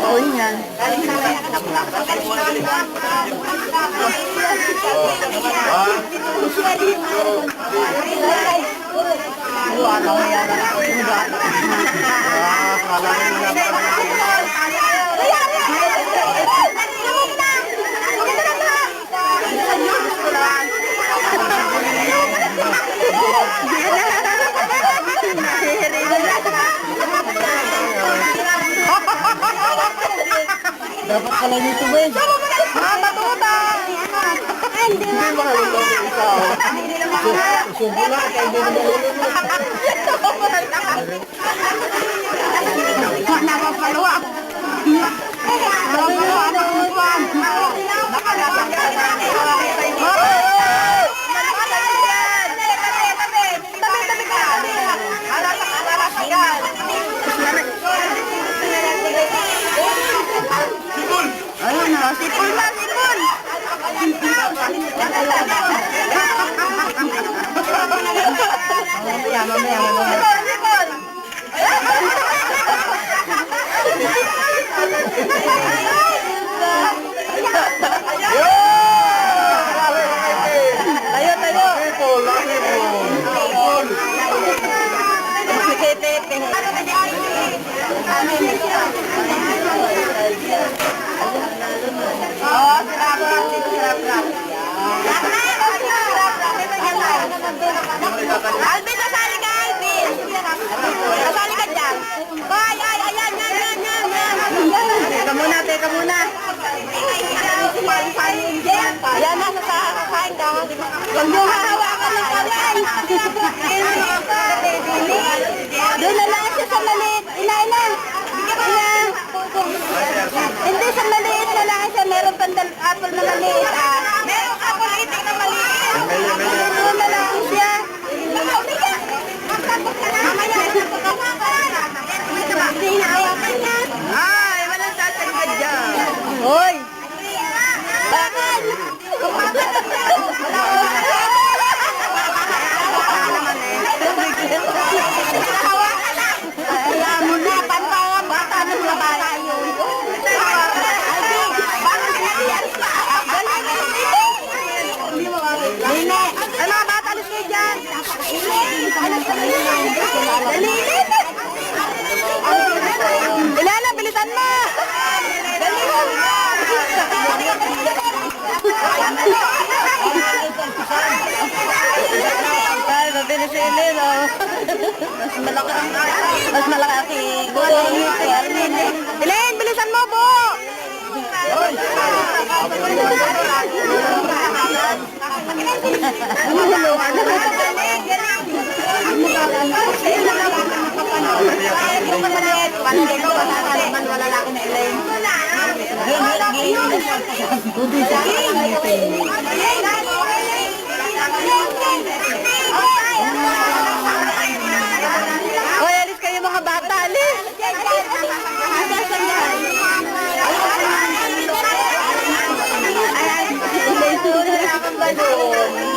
Oo yan. Ano yan? Dapat pala nito ba? Matuta! Hindi makalulog yung isa. Subo lang, kaya hindi naman Napapaluwa. Ayun na, sipol na, sipol! Sipol! Tayo, tayo! Oo, sirap-rap. Alvin, nasali ka, Alvin! Nasali ka dyan! Ay, ayan! Teka muna! Ayan, nasa kakain ka. Huwag mo hahawakan ng kamay! Doon na lang siya sa maliit. Ina! Hindi, sa maliit na lang siya. Meron pang apple na maliit. Meron apple itik na maliit. Doon na lang siya. Ay, walang sasagot dyan. Hoy! Bakit? Alam mo na, pantawang bata ng labara yun. Lili! Ay mga bata, alis kayo dyan! Dalili! Ilana, bilisan mo! Ay, mabilis si Elena. Mas malaki Elaine, bilisan mo po! Hoy, alis kayo mga bata, alis!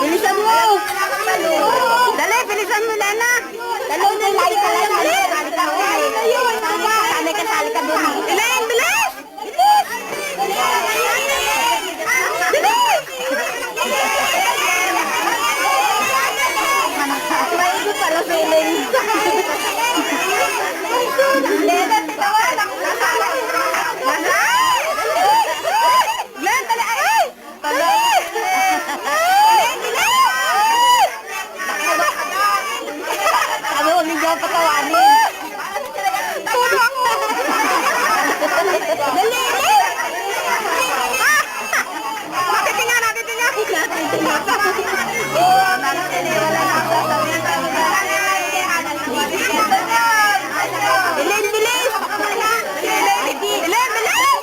Bilisan mo! Dali, bilisan mo, Lana! Dali, sali ka lang, bilis! Sali ka doon. Elaine, bilis! Bilis! Bilis! May pala feeling. Lena, titawanan ako na sana. Glenn, dali, ay! Sabi ko, hindi ako patawanin. Tulo ako! Dali! Natitinga! Elaine, bilis! Elaine, bilis!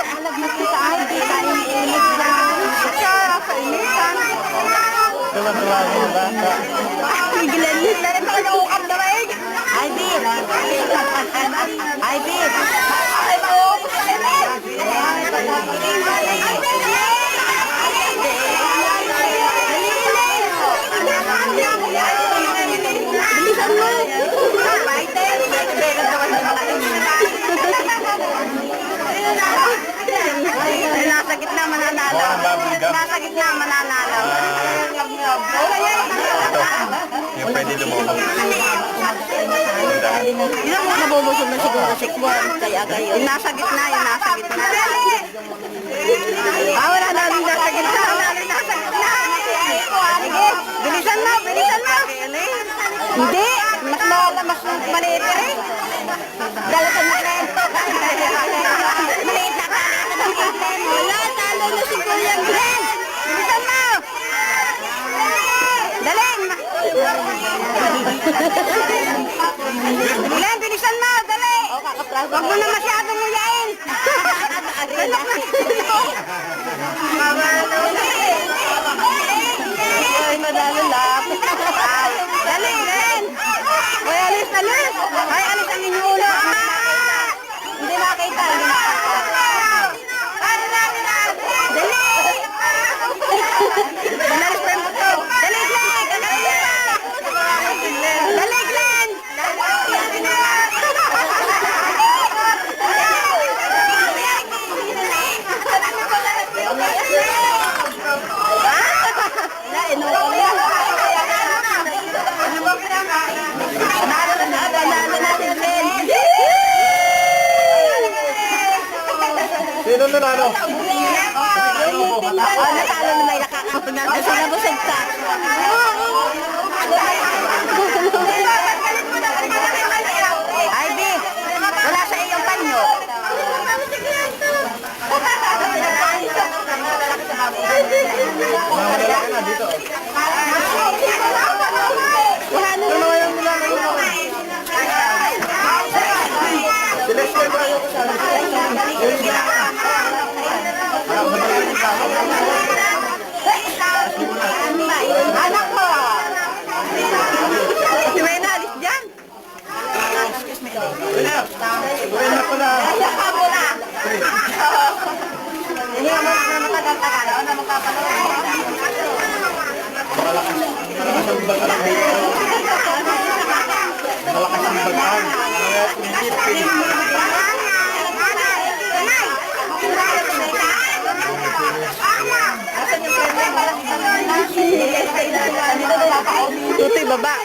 Alag na kita ay, di tayo iinit na. Kainitan. Tuwa-tuwa yung bata. Gilan, meron pa ka naukap na rin. Ivy! gitna mananalo. Yung pwede lumobo. Yun mo nabubusog na siguro si Kwan. Kaya kayo. Yung nasa gitna, yung nasa gitna. Wala na rin nasa gitna. Wala rin nasa gitna. Sige, bilisan mo, bilisan mo. Hindi, mas maliit ka rin. Dalasan mo rin. Maliit na ka. Wala, talo na si Kuya Glenn. Bilisan mo. Daling. Glenn, bilisan mo, dali. Huwag mo na masyadong nguyain. Ay, madalo lang. Dali, Glenn. Ay, alis, alis. Ay, alis ang inyong ulo. Hindi makita, hindi makita. Dali. Dali, Glenn. Dali, Glenn. Dali, Glenn. Sino nanalo? Natalo na may nakakapagod. Kasi nabusog ka. Ivy, wala sa iyong panyo. Mamalaki na dito. Celestial ba yung kasama? Anak ko! Si Mena, alis dyan. Wala na pala. Ayan ka muna. Hindi mo na matagal-tagal. Ano na magkapanood? Malakas ang bataan. Malakas ang bataan. Tutoy baba.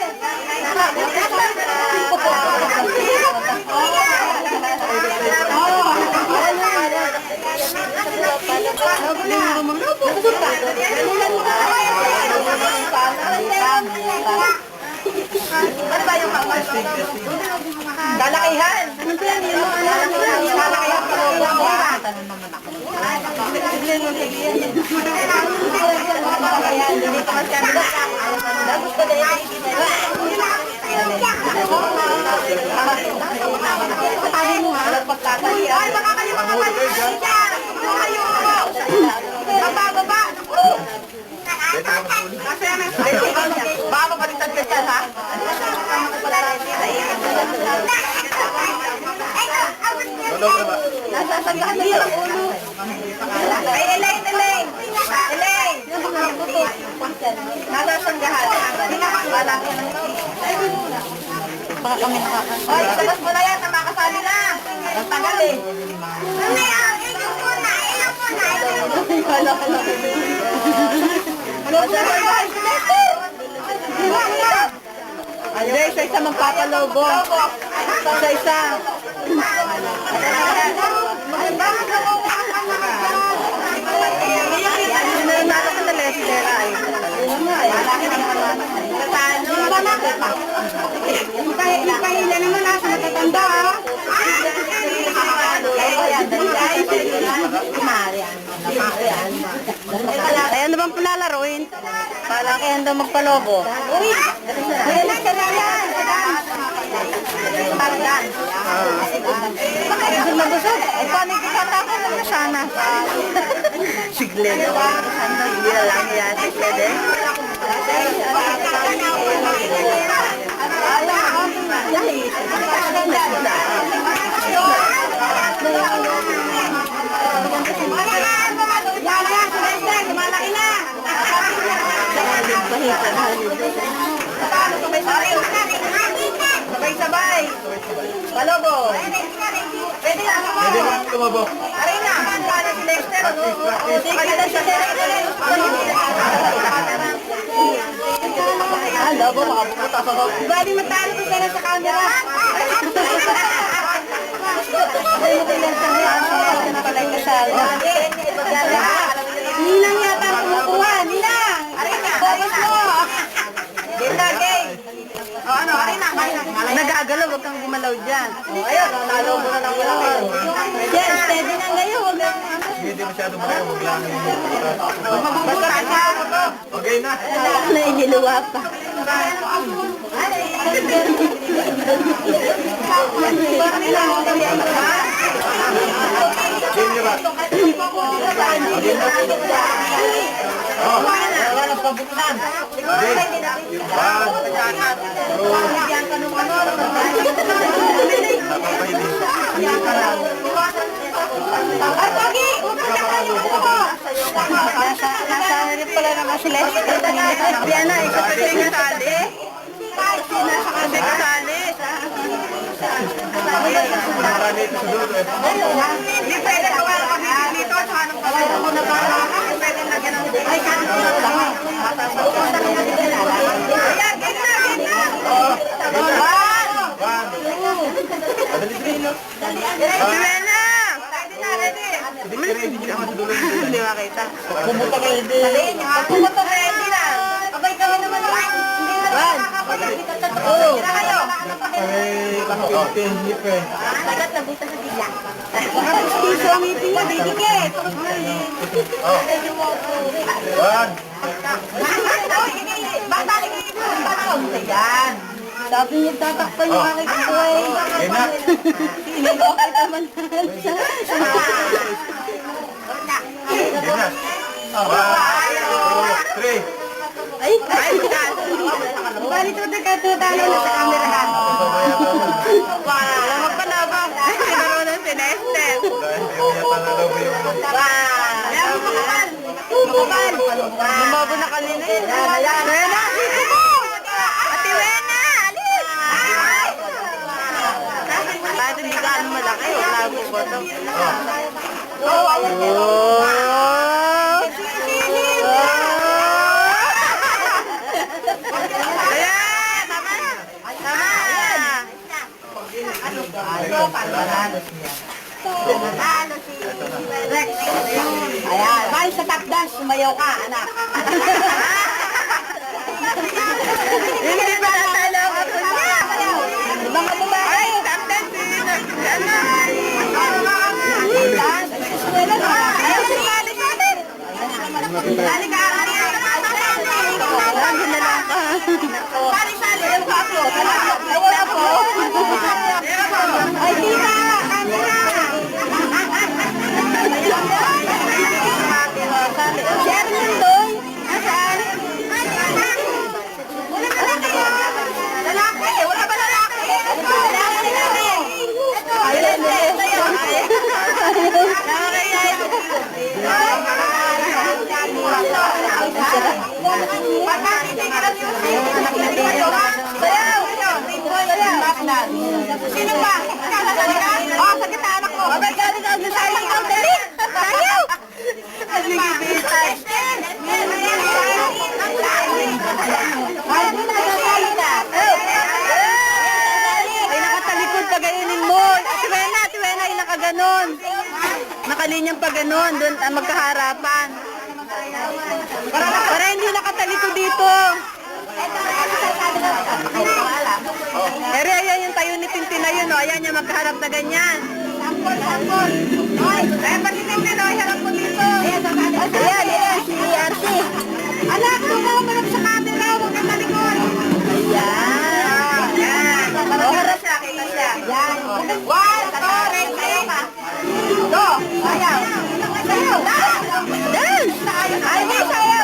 Ano ba yung kalakihan? Kalakihan pa rin lang. Tanong naman ako. Hindi pa masyado. Tapos ko na yung ay, makakalimutan ka baba, baba. Baka mapalitan ka dyan, ha? Nasasagahan na yung ulo. Ay, Elaine, Elaine. Elaine. Nasasagahan. Wala. Baka kami nakakasali. Oy, labas mo na yan. Namakasali na. Ang tagal eh. Hindi, isa-isa magpapalobo. Isa-isa. Sinanalo ka na lesser ay. Ipahila naman nasa matatanda ha. Ay, ano bang palalaroin? Palakihan daw magpalobo. Uy! Ayan na, yan! Parang busog na busog. Ay, paano yung kitatakan lang na sana? Sigle na. Hindi na lang yan. Sigle din. Malaki na! Sabay-sabay! Palobo! Pwede na! Pwede na tumabo. Aray na! si Dexter, ano? Maganda si Dexter. Alam mo, makapupunta sa loob. Bali, matalo ko sila sa camera. Ninang yata ang kumukuha. Ninang! Focus mo! Ganda, gay! O ano, nagagalaw, huwag kang gumalaw dyan. O ayun, nalo mo na ng galaw. Yan, steady na ngayon, huwag kang Hindi masyado malayo, wag lang yung mabubuta ka. Okay na. Nainiluwa pa. Game niyo ba? Pabuksan. Ay, Pogi! Nasa rin pala naman sila. Yan na, isa pa rin yung sali. Nasa kasi kasali. Marami ito sa dulo eh. Hindi pwede gawa ng kami dito. Saka nung pagkakas mo na ba? Hindi pwede lagyan ng... Ay, kano mo na lang. Ayan, game na, game na! Joanna! Ready na, ready! Hindi naman sa dulo. Hindi makita. Pumunta kayo din. Pumunta kayo din na. Abay kami naman. Hindi na nakakapagod. Oo. Hindi na kayo. Ay, lang 15 hip eh. Lagat na buta sa bigla. Piso ang ipin na, baby Ket. One. Bata, yan. Sabi niya tatakpan yung aking buhay. Game na. Sinilokit naman siya. Game na. 1, 2, 3. Ay, bali ito na katutalo na sa kamerahan. Alam mo pa na ba? Sinaroon ng sinestem. Ayan mo makapal. Lumabo na kanina yun. Wena, dito mo! Ate Wena, alis! Kahit hindi ka ano malaki, wala mo ko ito. Ayan, tama na. Tama. Panalo si Rex. Ayan, bali sa tap dance, sumayaw ka, anak. Hindi ba natalo ka po niya? Mga babae. Ay, tap dance, ano? Ayaw si Mali sa atin. Dali ka, lagi na lang ka. Sali, yung kapo. Wala po. Ay, tita, camera. Share nyo doon. Nasaan? Lalaki. Wala ba lalaki? Lalaki. Ayun, sino ba? Kakasali ka? Oo, sa kita anak ko. Abay, galing ka. Nasali ka. Dali. Tayo. Aligibitay. Ay, nakatalikod pa gainin mo. Ati Wena, ay nakaganon. Nakalinyang pa ganon. Doon magkaharapan. Para hindi nakatalikod dito. Ayan yung tayo ni Tintin na yun, o. Ayan yung magkaharap na ganyan. Sampol. Ay, pati Tintin, o. Harap mo dito. Ayan, si Ate. Anak, tumamalap sa camera. Huwag kang talikod. Ayan. O, harap siya. Kita siya. Ayan. 1, 2, red. Ayaw ka. 2. Ayaw. Sayaw. Dance. Ay, may sayaw.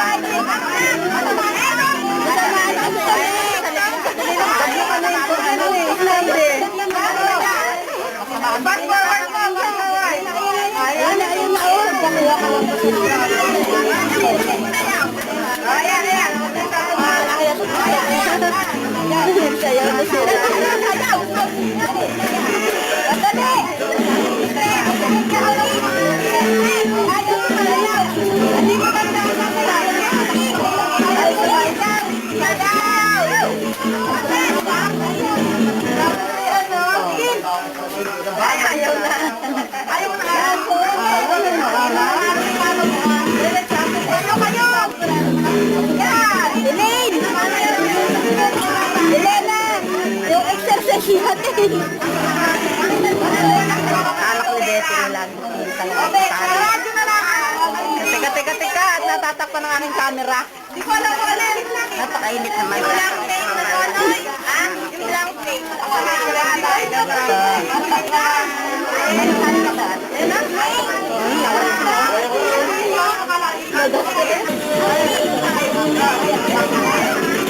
Ay, back forward mo, back forward. Ayan na, ayan. Ayan. Sayaw na sila. Sayaw. hihatin. Anak ni Betty yung lagi Teka, at natatakpan ng aming camera. Di ko alam kung alin. Napakainit naman. Yung lang fake na Nonoy. Yung lang fake.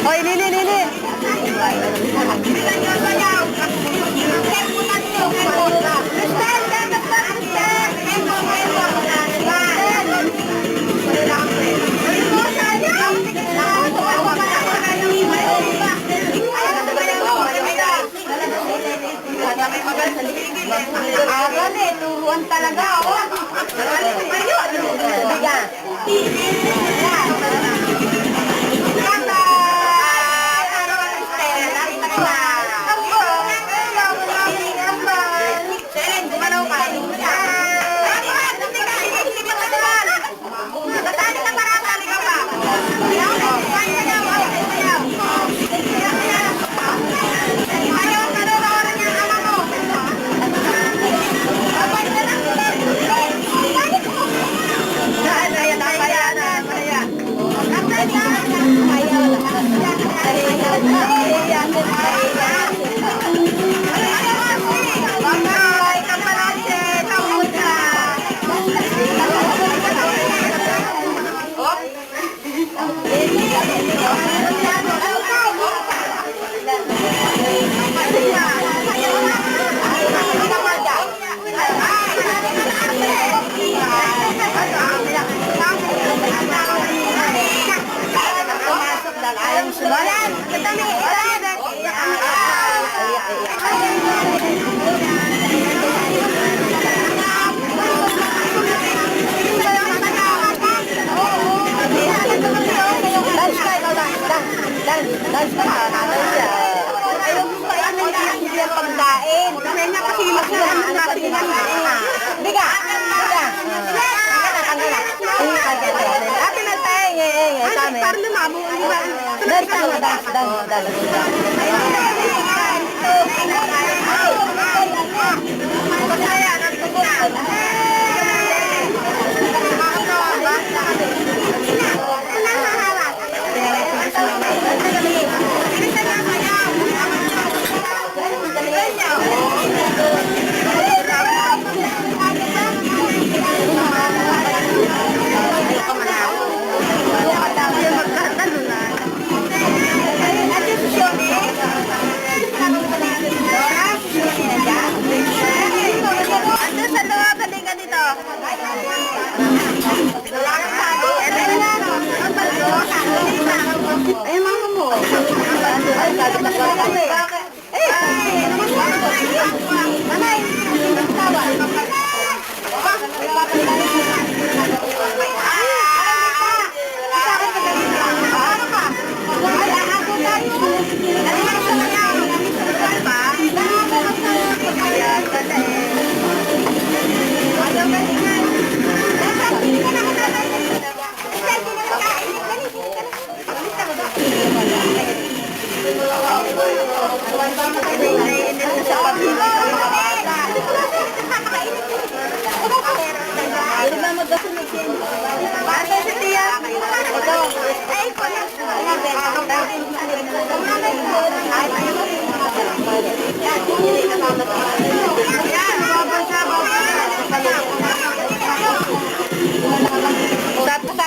Hoy, Lili. Aral eh, turuan talaga ako. Biga.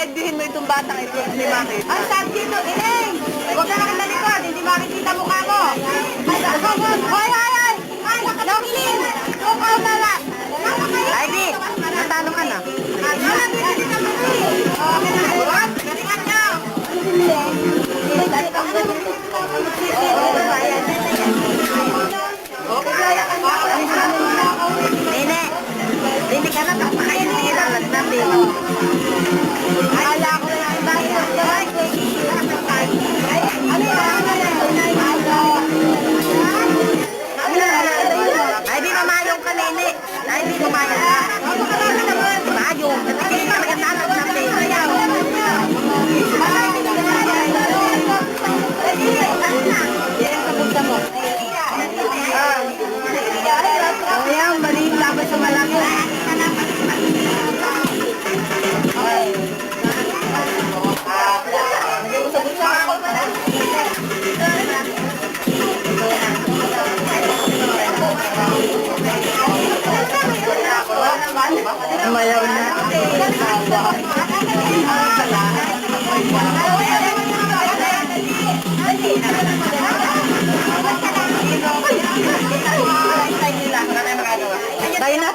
Sabihin mo itong batang ito, hindi bakit? Ang sabi dito, Ineng! Huwag ka nakita likod, hindi makikita mukha mo! Hoy! Nongkin! Tukaw na lang! Ivy, natalo ka na. Galingan nyo! Nene, hindi ka na tapakain nila lang natin. Akala ko na yung bakit ay di mamayong ka, Nene. Ay di mamayong ka. Mamayong. Hindi ka magkatalag natin. Ayaw.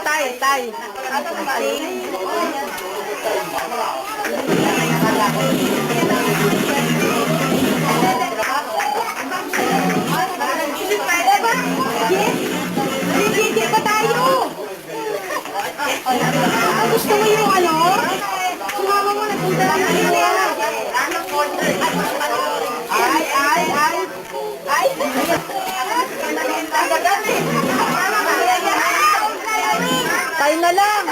tay. Hindi ba tayo? Gusto mo yung ano? Sumama mo na kung talaga Ay! Tayo na lang!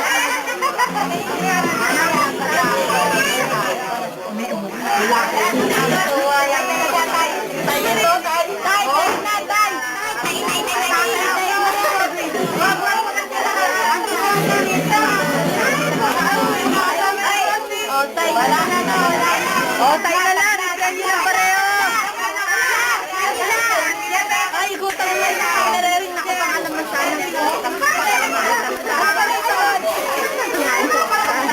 Tayo na lang! Ganyan na pareho! Ay, gutom na na! Narering na kapangalan mo sana.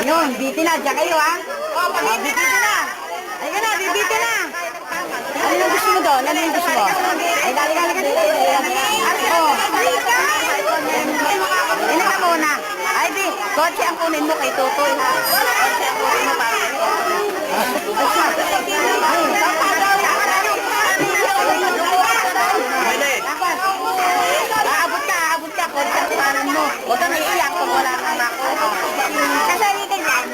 Ayun, bitin na. Diyan kayo, ha? Bitin na. Ayun na, bibitin na. Ano yung gusto mo doon? Ano yung gusto mo? Ay, dali ka. Ini ka muna. Ay, di. Kotse ang kunin mo kay Tutoy, ha? Kotse ang kunin mo para kay Tutoy. Aabot ka, kotse ang kunin mo. Huwag kang iiyak kung wala kang makuha. Kasi hindi ka yan.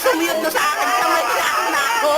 Sumiyot na sa akin, kamay na ako.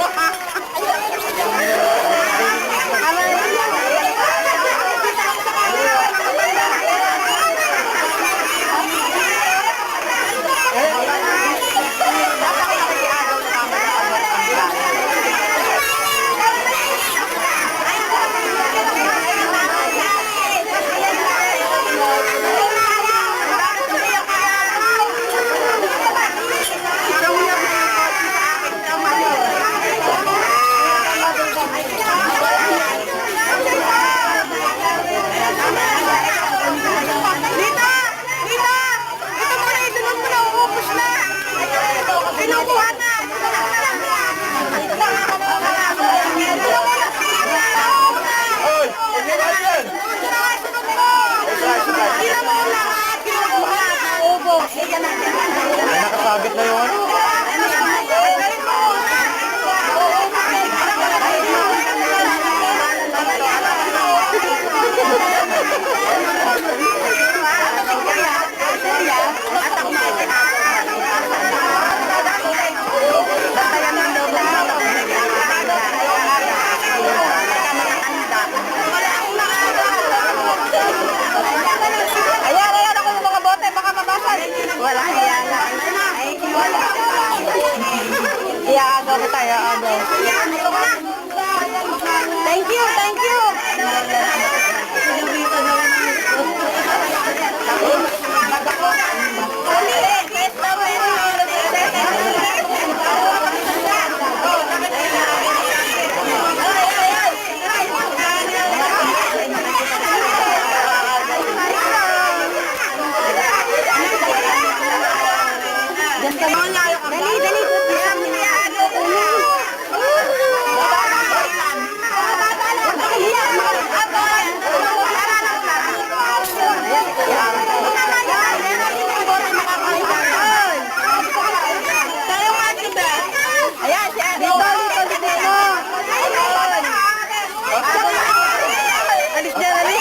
Nakasabit na yun. Iaagaw ko tayo, agaw. Thank you, thank you. Dali, dali. Ayan, siya. Dito, dito. Alis niya, alis.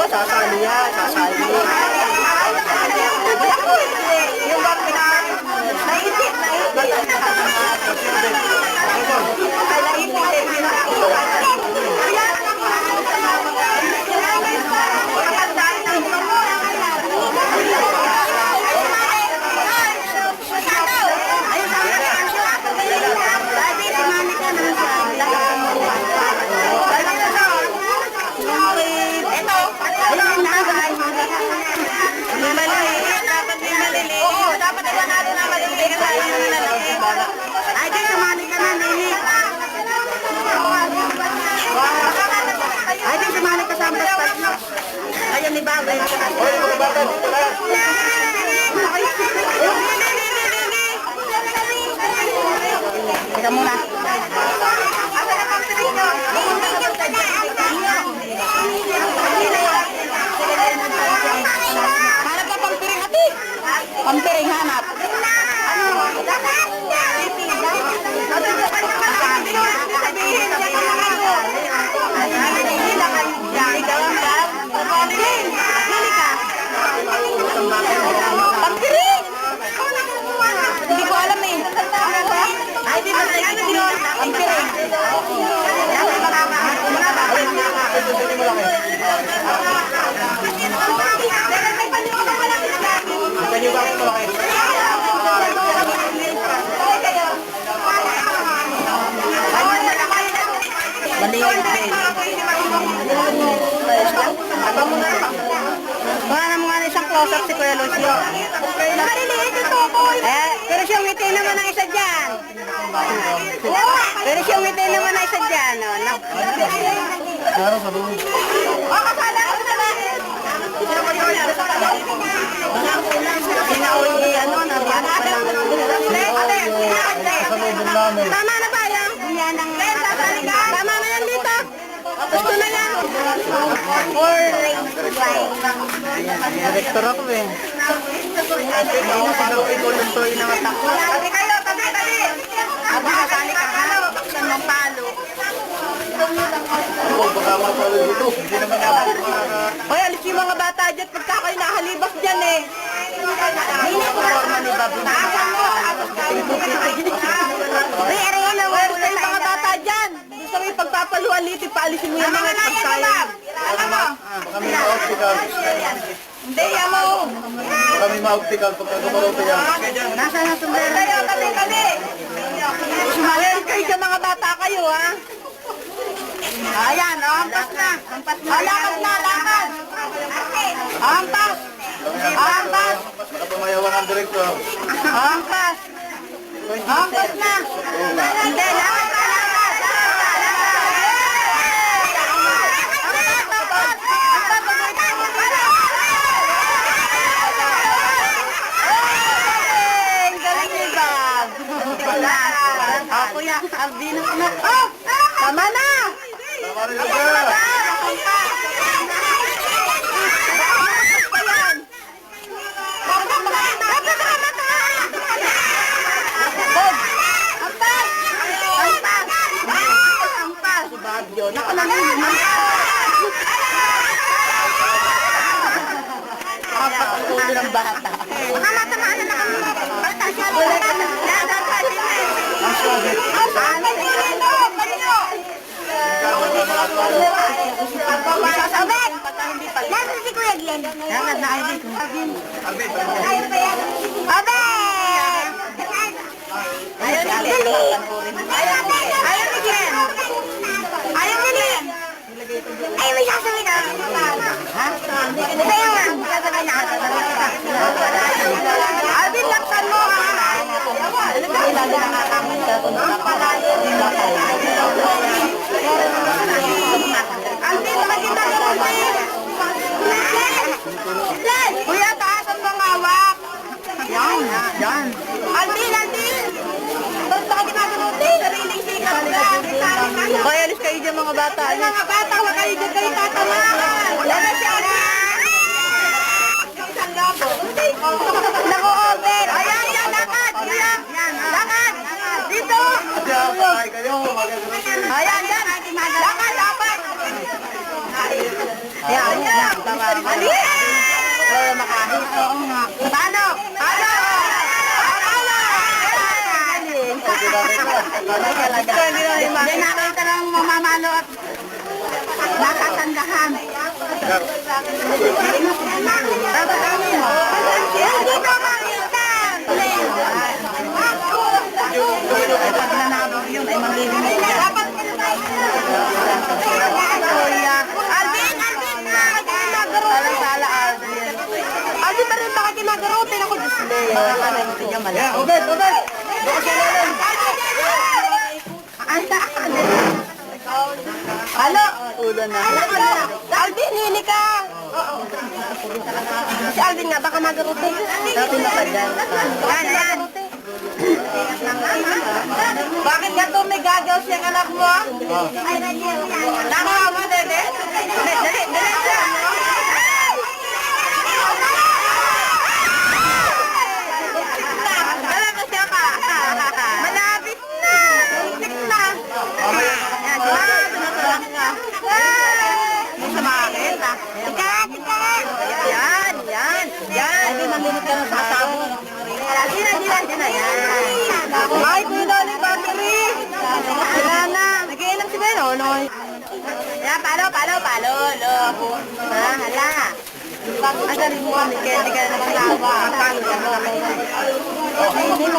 Sasali yan, sasali. Yung bang naisip. Ay, di sumali ka na, Nini. Ay, di sumali ka sa ambastas mo. Ayan ni Bagay. Hoy, mga bata, dito na. Teka muna. Hanap ka pampiring, ati. Pampiring, hanap. Pampiring! Hindi ko alam eh. Ay, di ba tayo? Pampiring. Kanyo ba ako malaki? Maliwan din. Wala naman nga isang close-up si Kuya Lucio. Pero siyang ngiti naman ang isa dyan. Pero siyang ngiti naman ang isa dyan. Meron sa loob. Sinauli, nariyan pa lang. Kasalubong namin. Tama na ba yan? Tama na yan dito. Gusto na yan. Direktor ako eh. Tabi kayo, tabi. Aba, kasali ka ha. Saan mong palo? Baka mapalo dito. Hindi naman ako. Hoy, alis yung mga bata dyan. Pagka kayo nahalibas dyan eh. Hindi ko forma ni Babi. Uy, ariyan na. Where's yung mga bata dyan? Gusto mo yung pagpapalualitin, paalisin mo yung mga pagkain. Baka may ma-optical. Hindi, yamaw. Baka may ma-optical pagka gumalote yan. Nasaan ang sombrero? Tayo, tabi. Sumalir kayo dyan mga bata kayo, ha? Ayan, ampas na. Lakad na. Ampas. Baka pumayawang ang diretso. Angkas. Angkas na. Hindi, lakad pa, lakad. Galing ni Bob. Kuya, Albino na. Oh! Tama na! Tama rin ka. Ng bata. Mama, tamaan na kami. Bata siya. Lada pa din eh. Sabek! Lada si Kuya Glenn. Lada na ID ko. Abek! Ayaw ni Glenn. Ayaw ni Glenn. Ayaw ni Glenn. Ay, may sasabihin na. Ha? Kaya nga, sasabihin na. Alvin, laksan mo ha. Lagi nakakamin ka kung nakapalayo. Alvin, lagi nakarutin. Kuya, taasan mo ang hawak. Yan, yan. Alvin, Alvin. Basta ka ginagalutin. Sariling sikap lang. Kaya alis kayo dyan mga bata. Mga bata, wala kayo dyan kayo tatamaan. Wala na siya na. Isang labo. Nako-over. Ayan, yan, lakad. Yan, lakad. Dito. Ay, kayo. Ayan, yan. Lakad, dapat. Ayan, yan. Alis. Makahit. Oo nga. Paano? Paano? Hindi nakita ng mamamalo at nakatandahan. Dapat kami mo. Hindi ko makita. Pag nanabog yun ay mamimili niya. Dapat Alvin! Alvin! Sala Alvin. Alvin pa rin baka kinagarotin ako display. Nakakalagutin niya mali. Obed! Obed! Halo! Ulo na. Alvin, hili ka! Si Alvin nga, baka magarutin. Alvin na pagdan. Yan, yan. Bakit nga ito may gagaw siyang anak mo? Tama mo, Dede? Dali, dali siya. Malapit na! Tik na! Yan, hindi sa makakita. Tikat! Tikat! Yan, yan, yan. Hindi maminit ka ng sasabog. Yan na, yan. Ay, kuya daw yung battery. Wala na. Nag-iinom si Ben, no? Yan, palo. Hala. Ang galing mo, hindi ka naman lawa.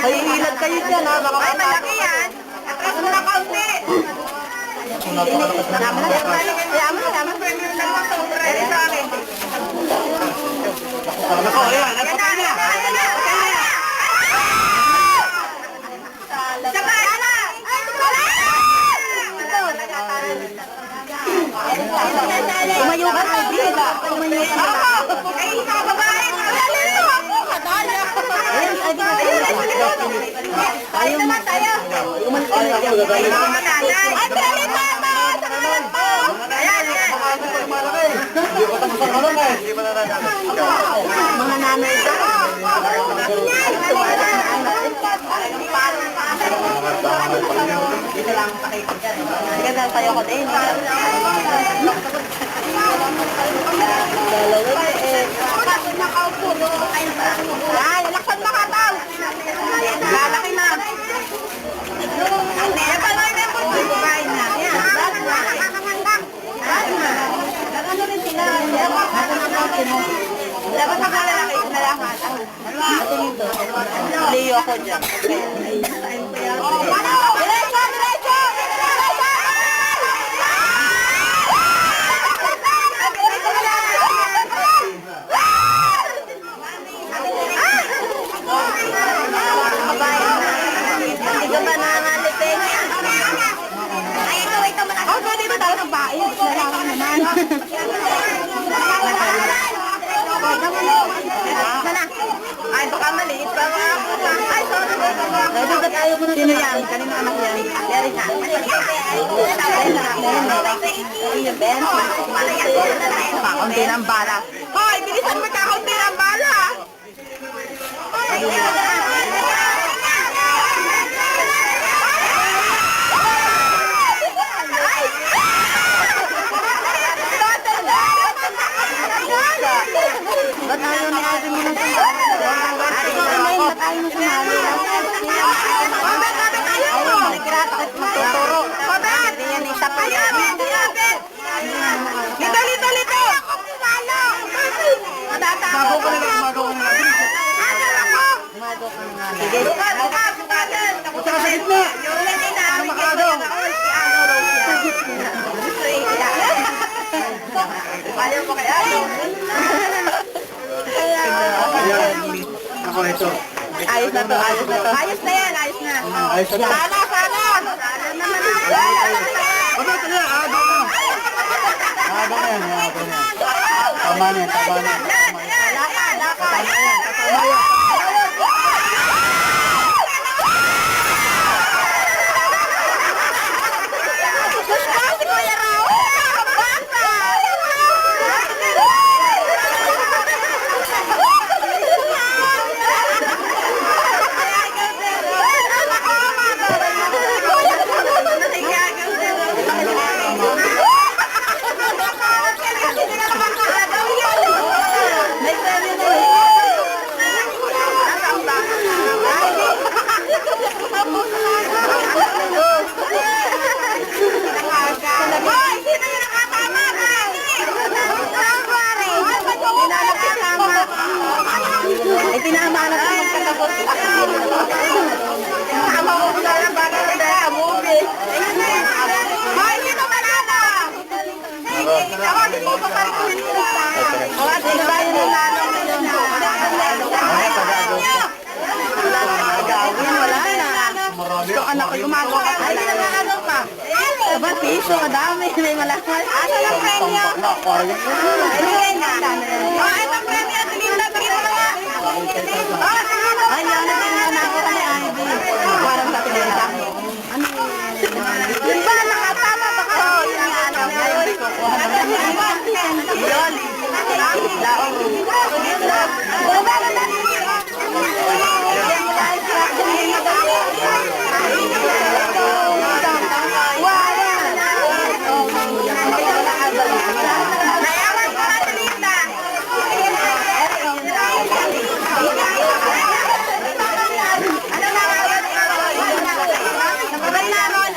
Ay, hilad kayo dyan, ha? Ay, malaki yan. Atras mo na kaunti. Yaman. Pwede sa akin. Ayan na. Tumayo ka sa bila. Tumayo ka. Ay, isa babae. Alin mo ako. Katala. Ayaw naman tayo. Umalis ka na. Ay, pwede pa ba? Ayan. Mga nanay ka. Dito lang pakikita. Sige na tayo ko din. Nakaupo. Ay, laksan na ka daw. Lalaki na. Kaya pa lang yung pagkain na. Ano rin sila? Dapat ang lalaki na lang. Leo ko dyan. Diretso! Ay, baka maliit pa mga pusa. Ay, sorry. Nagdugat tayo muna. Sino yan? Kanino anak yan? Derry na. Kaunti ng bala. Hoy, bilisan mo kaunti ng bala. Ba't ayaw ni Ate mo nang sumali? Ba't ayaw mo sumali? Ba't ayaw mo? Nagkiratakit magtuturo. Ba't? Yan, isa pa yan. Lito, lito, lito! Matatawa ko na lang, magawa na lang. Magawa ka na lang. Sige. Punta ka sa gitna. Ano makado? Ayaw mo kaya? Ako ito. Ayos na to, ayos na to. Ayos na yan, ayos na. Ayos na. Sana, sana. Sana naman. Ano ito na? Ado na. Ado na yan. Ado na. Tama na yan. Tama na yan. Tama yan. Tama yan. Ay, tinama na ito magkatapos. Tama ko na lang bago na dahil movie. Hoy, sino manalo? Ako, di mo pa parikuhin mo. O, at sino ba yung nanalo? Gawin, wala na. Ito anak ko gumagawa. Ay, hindi na ano pa. Aba, piso, kadami. May malakas. Asa lang premyo? Ay, na. O, ito premyo. Tulinda, tulinda na nga. Ay, yan na tingnan na ako kay Ivy. Parang sa pinila. Ano yun ba? Nakatama ba ka? Oo, yun nga alam. Yun. Nayaman ko na Tulinda. Ano na nga? Nababal na ron.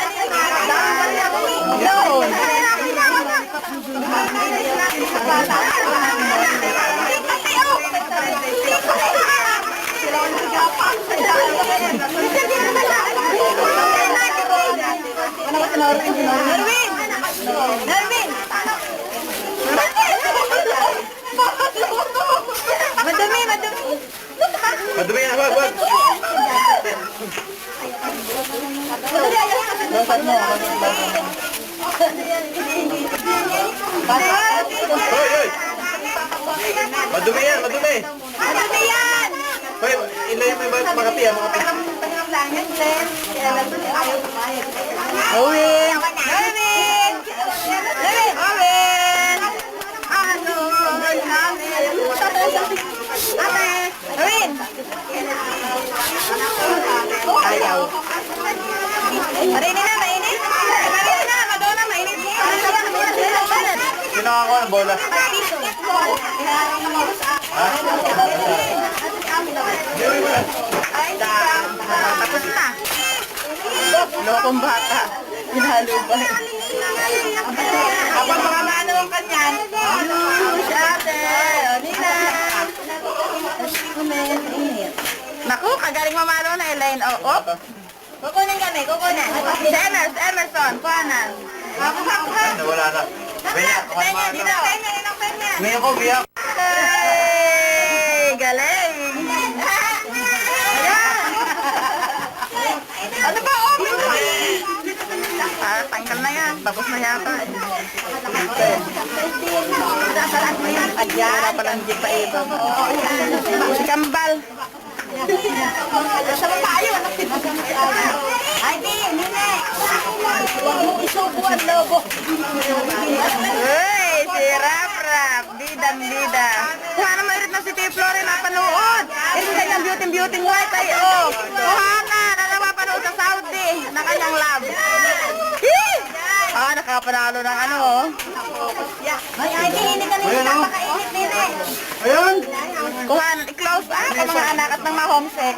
Yun. Nerwin! Nerwin! Madumi, madumi. Madumi na, wag. Hoy, hoy. Madumi yan, madumi. Madumi yan! Hoy, ilayin mo yung mga piya, mga piya. Owen! Owen! Owen! Owen! Ano namin? Ate! Owen! Ayaw. Marini na, mainit? Marini na, madaw na, mainit. Sino ako ng bola? Ay, tapos na. Lokong bata. Ginalo ba? Kapag mga mano ang kanyan. Ano siya, ate? O, Nina. Naku, kagaling mamalo na, Elaine. O, op. Kukunin kami, kukunin. Si Emerson, kuhanan. Wala na. Biya, Penya, dito. Penya, inang penya. Ngayon ko, biya. Hey, galing. Ayan. Ano ba, open mo? Tanggal na yan. Tapos na yata. Sasalat mo yan. Wala palang jeep pa iba. Si Kambal. Sa tayo, anak si Ay, di, nene. Huwag mo isubo ang lobo. Uy, si Rap-Rap. Bidang-bida. Kuha na mairit na si T. Flore na panood. Ito kanyang beauty white ay kuha na napapanood sa Saudi na kanyang love. Nakapanalo ng ano Ay, ay, di, hindi ka nila napakainit, nene. Ayun! Kuha na, i-close ka mga anak at ng mga homesick.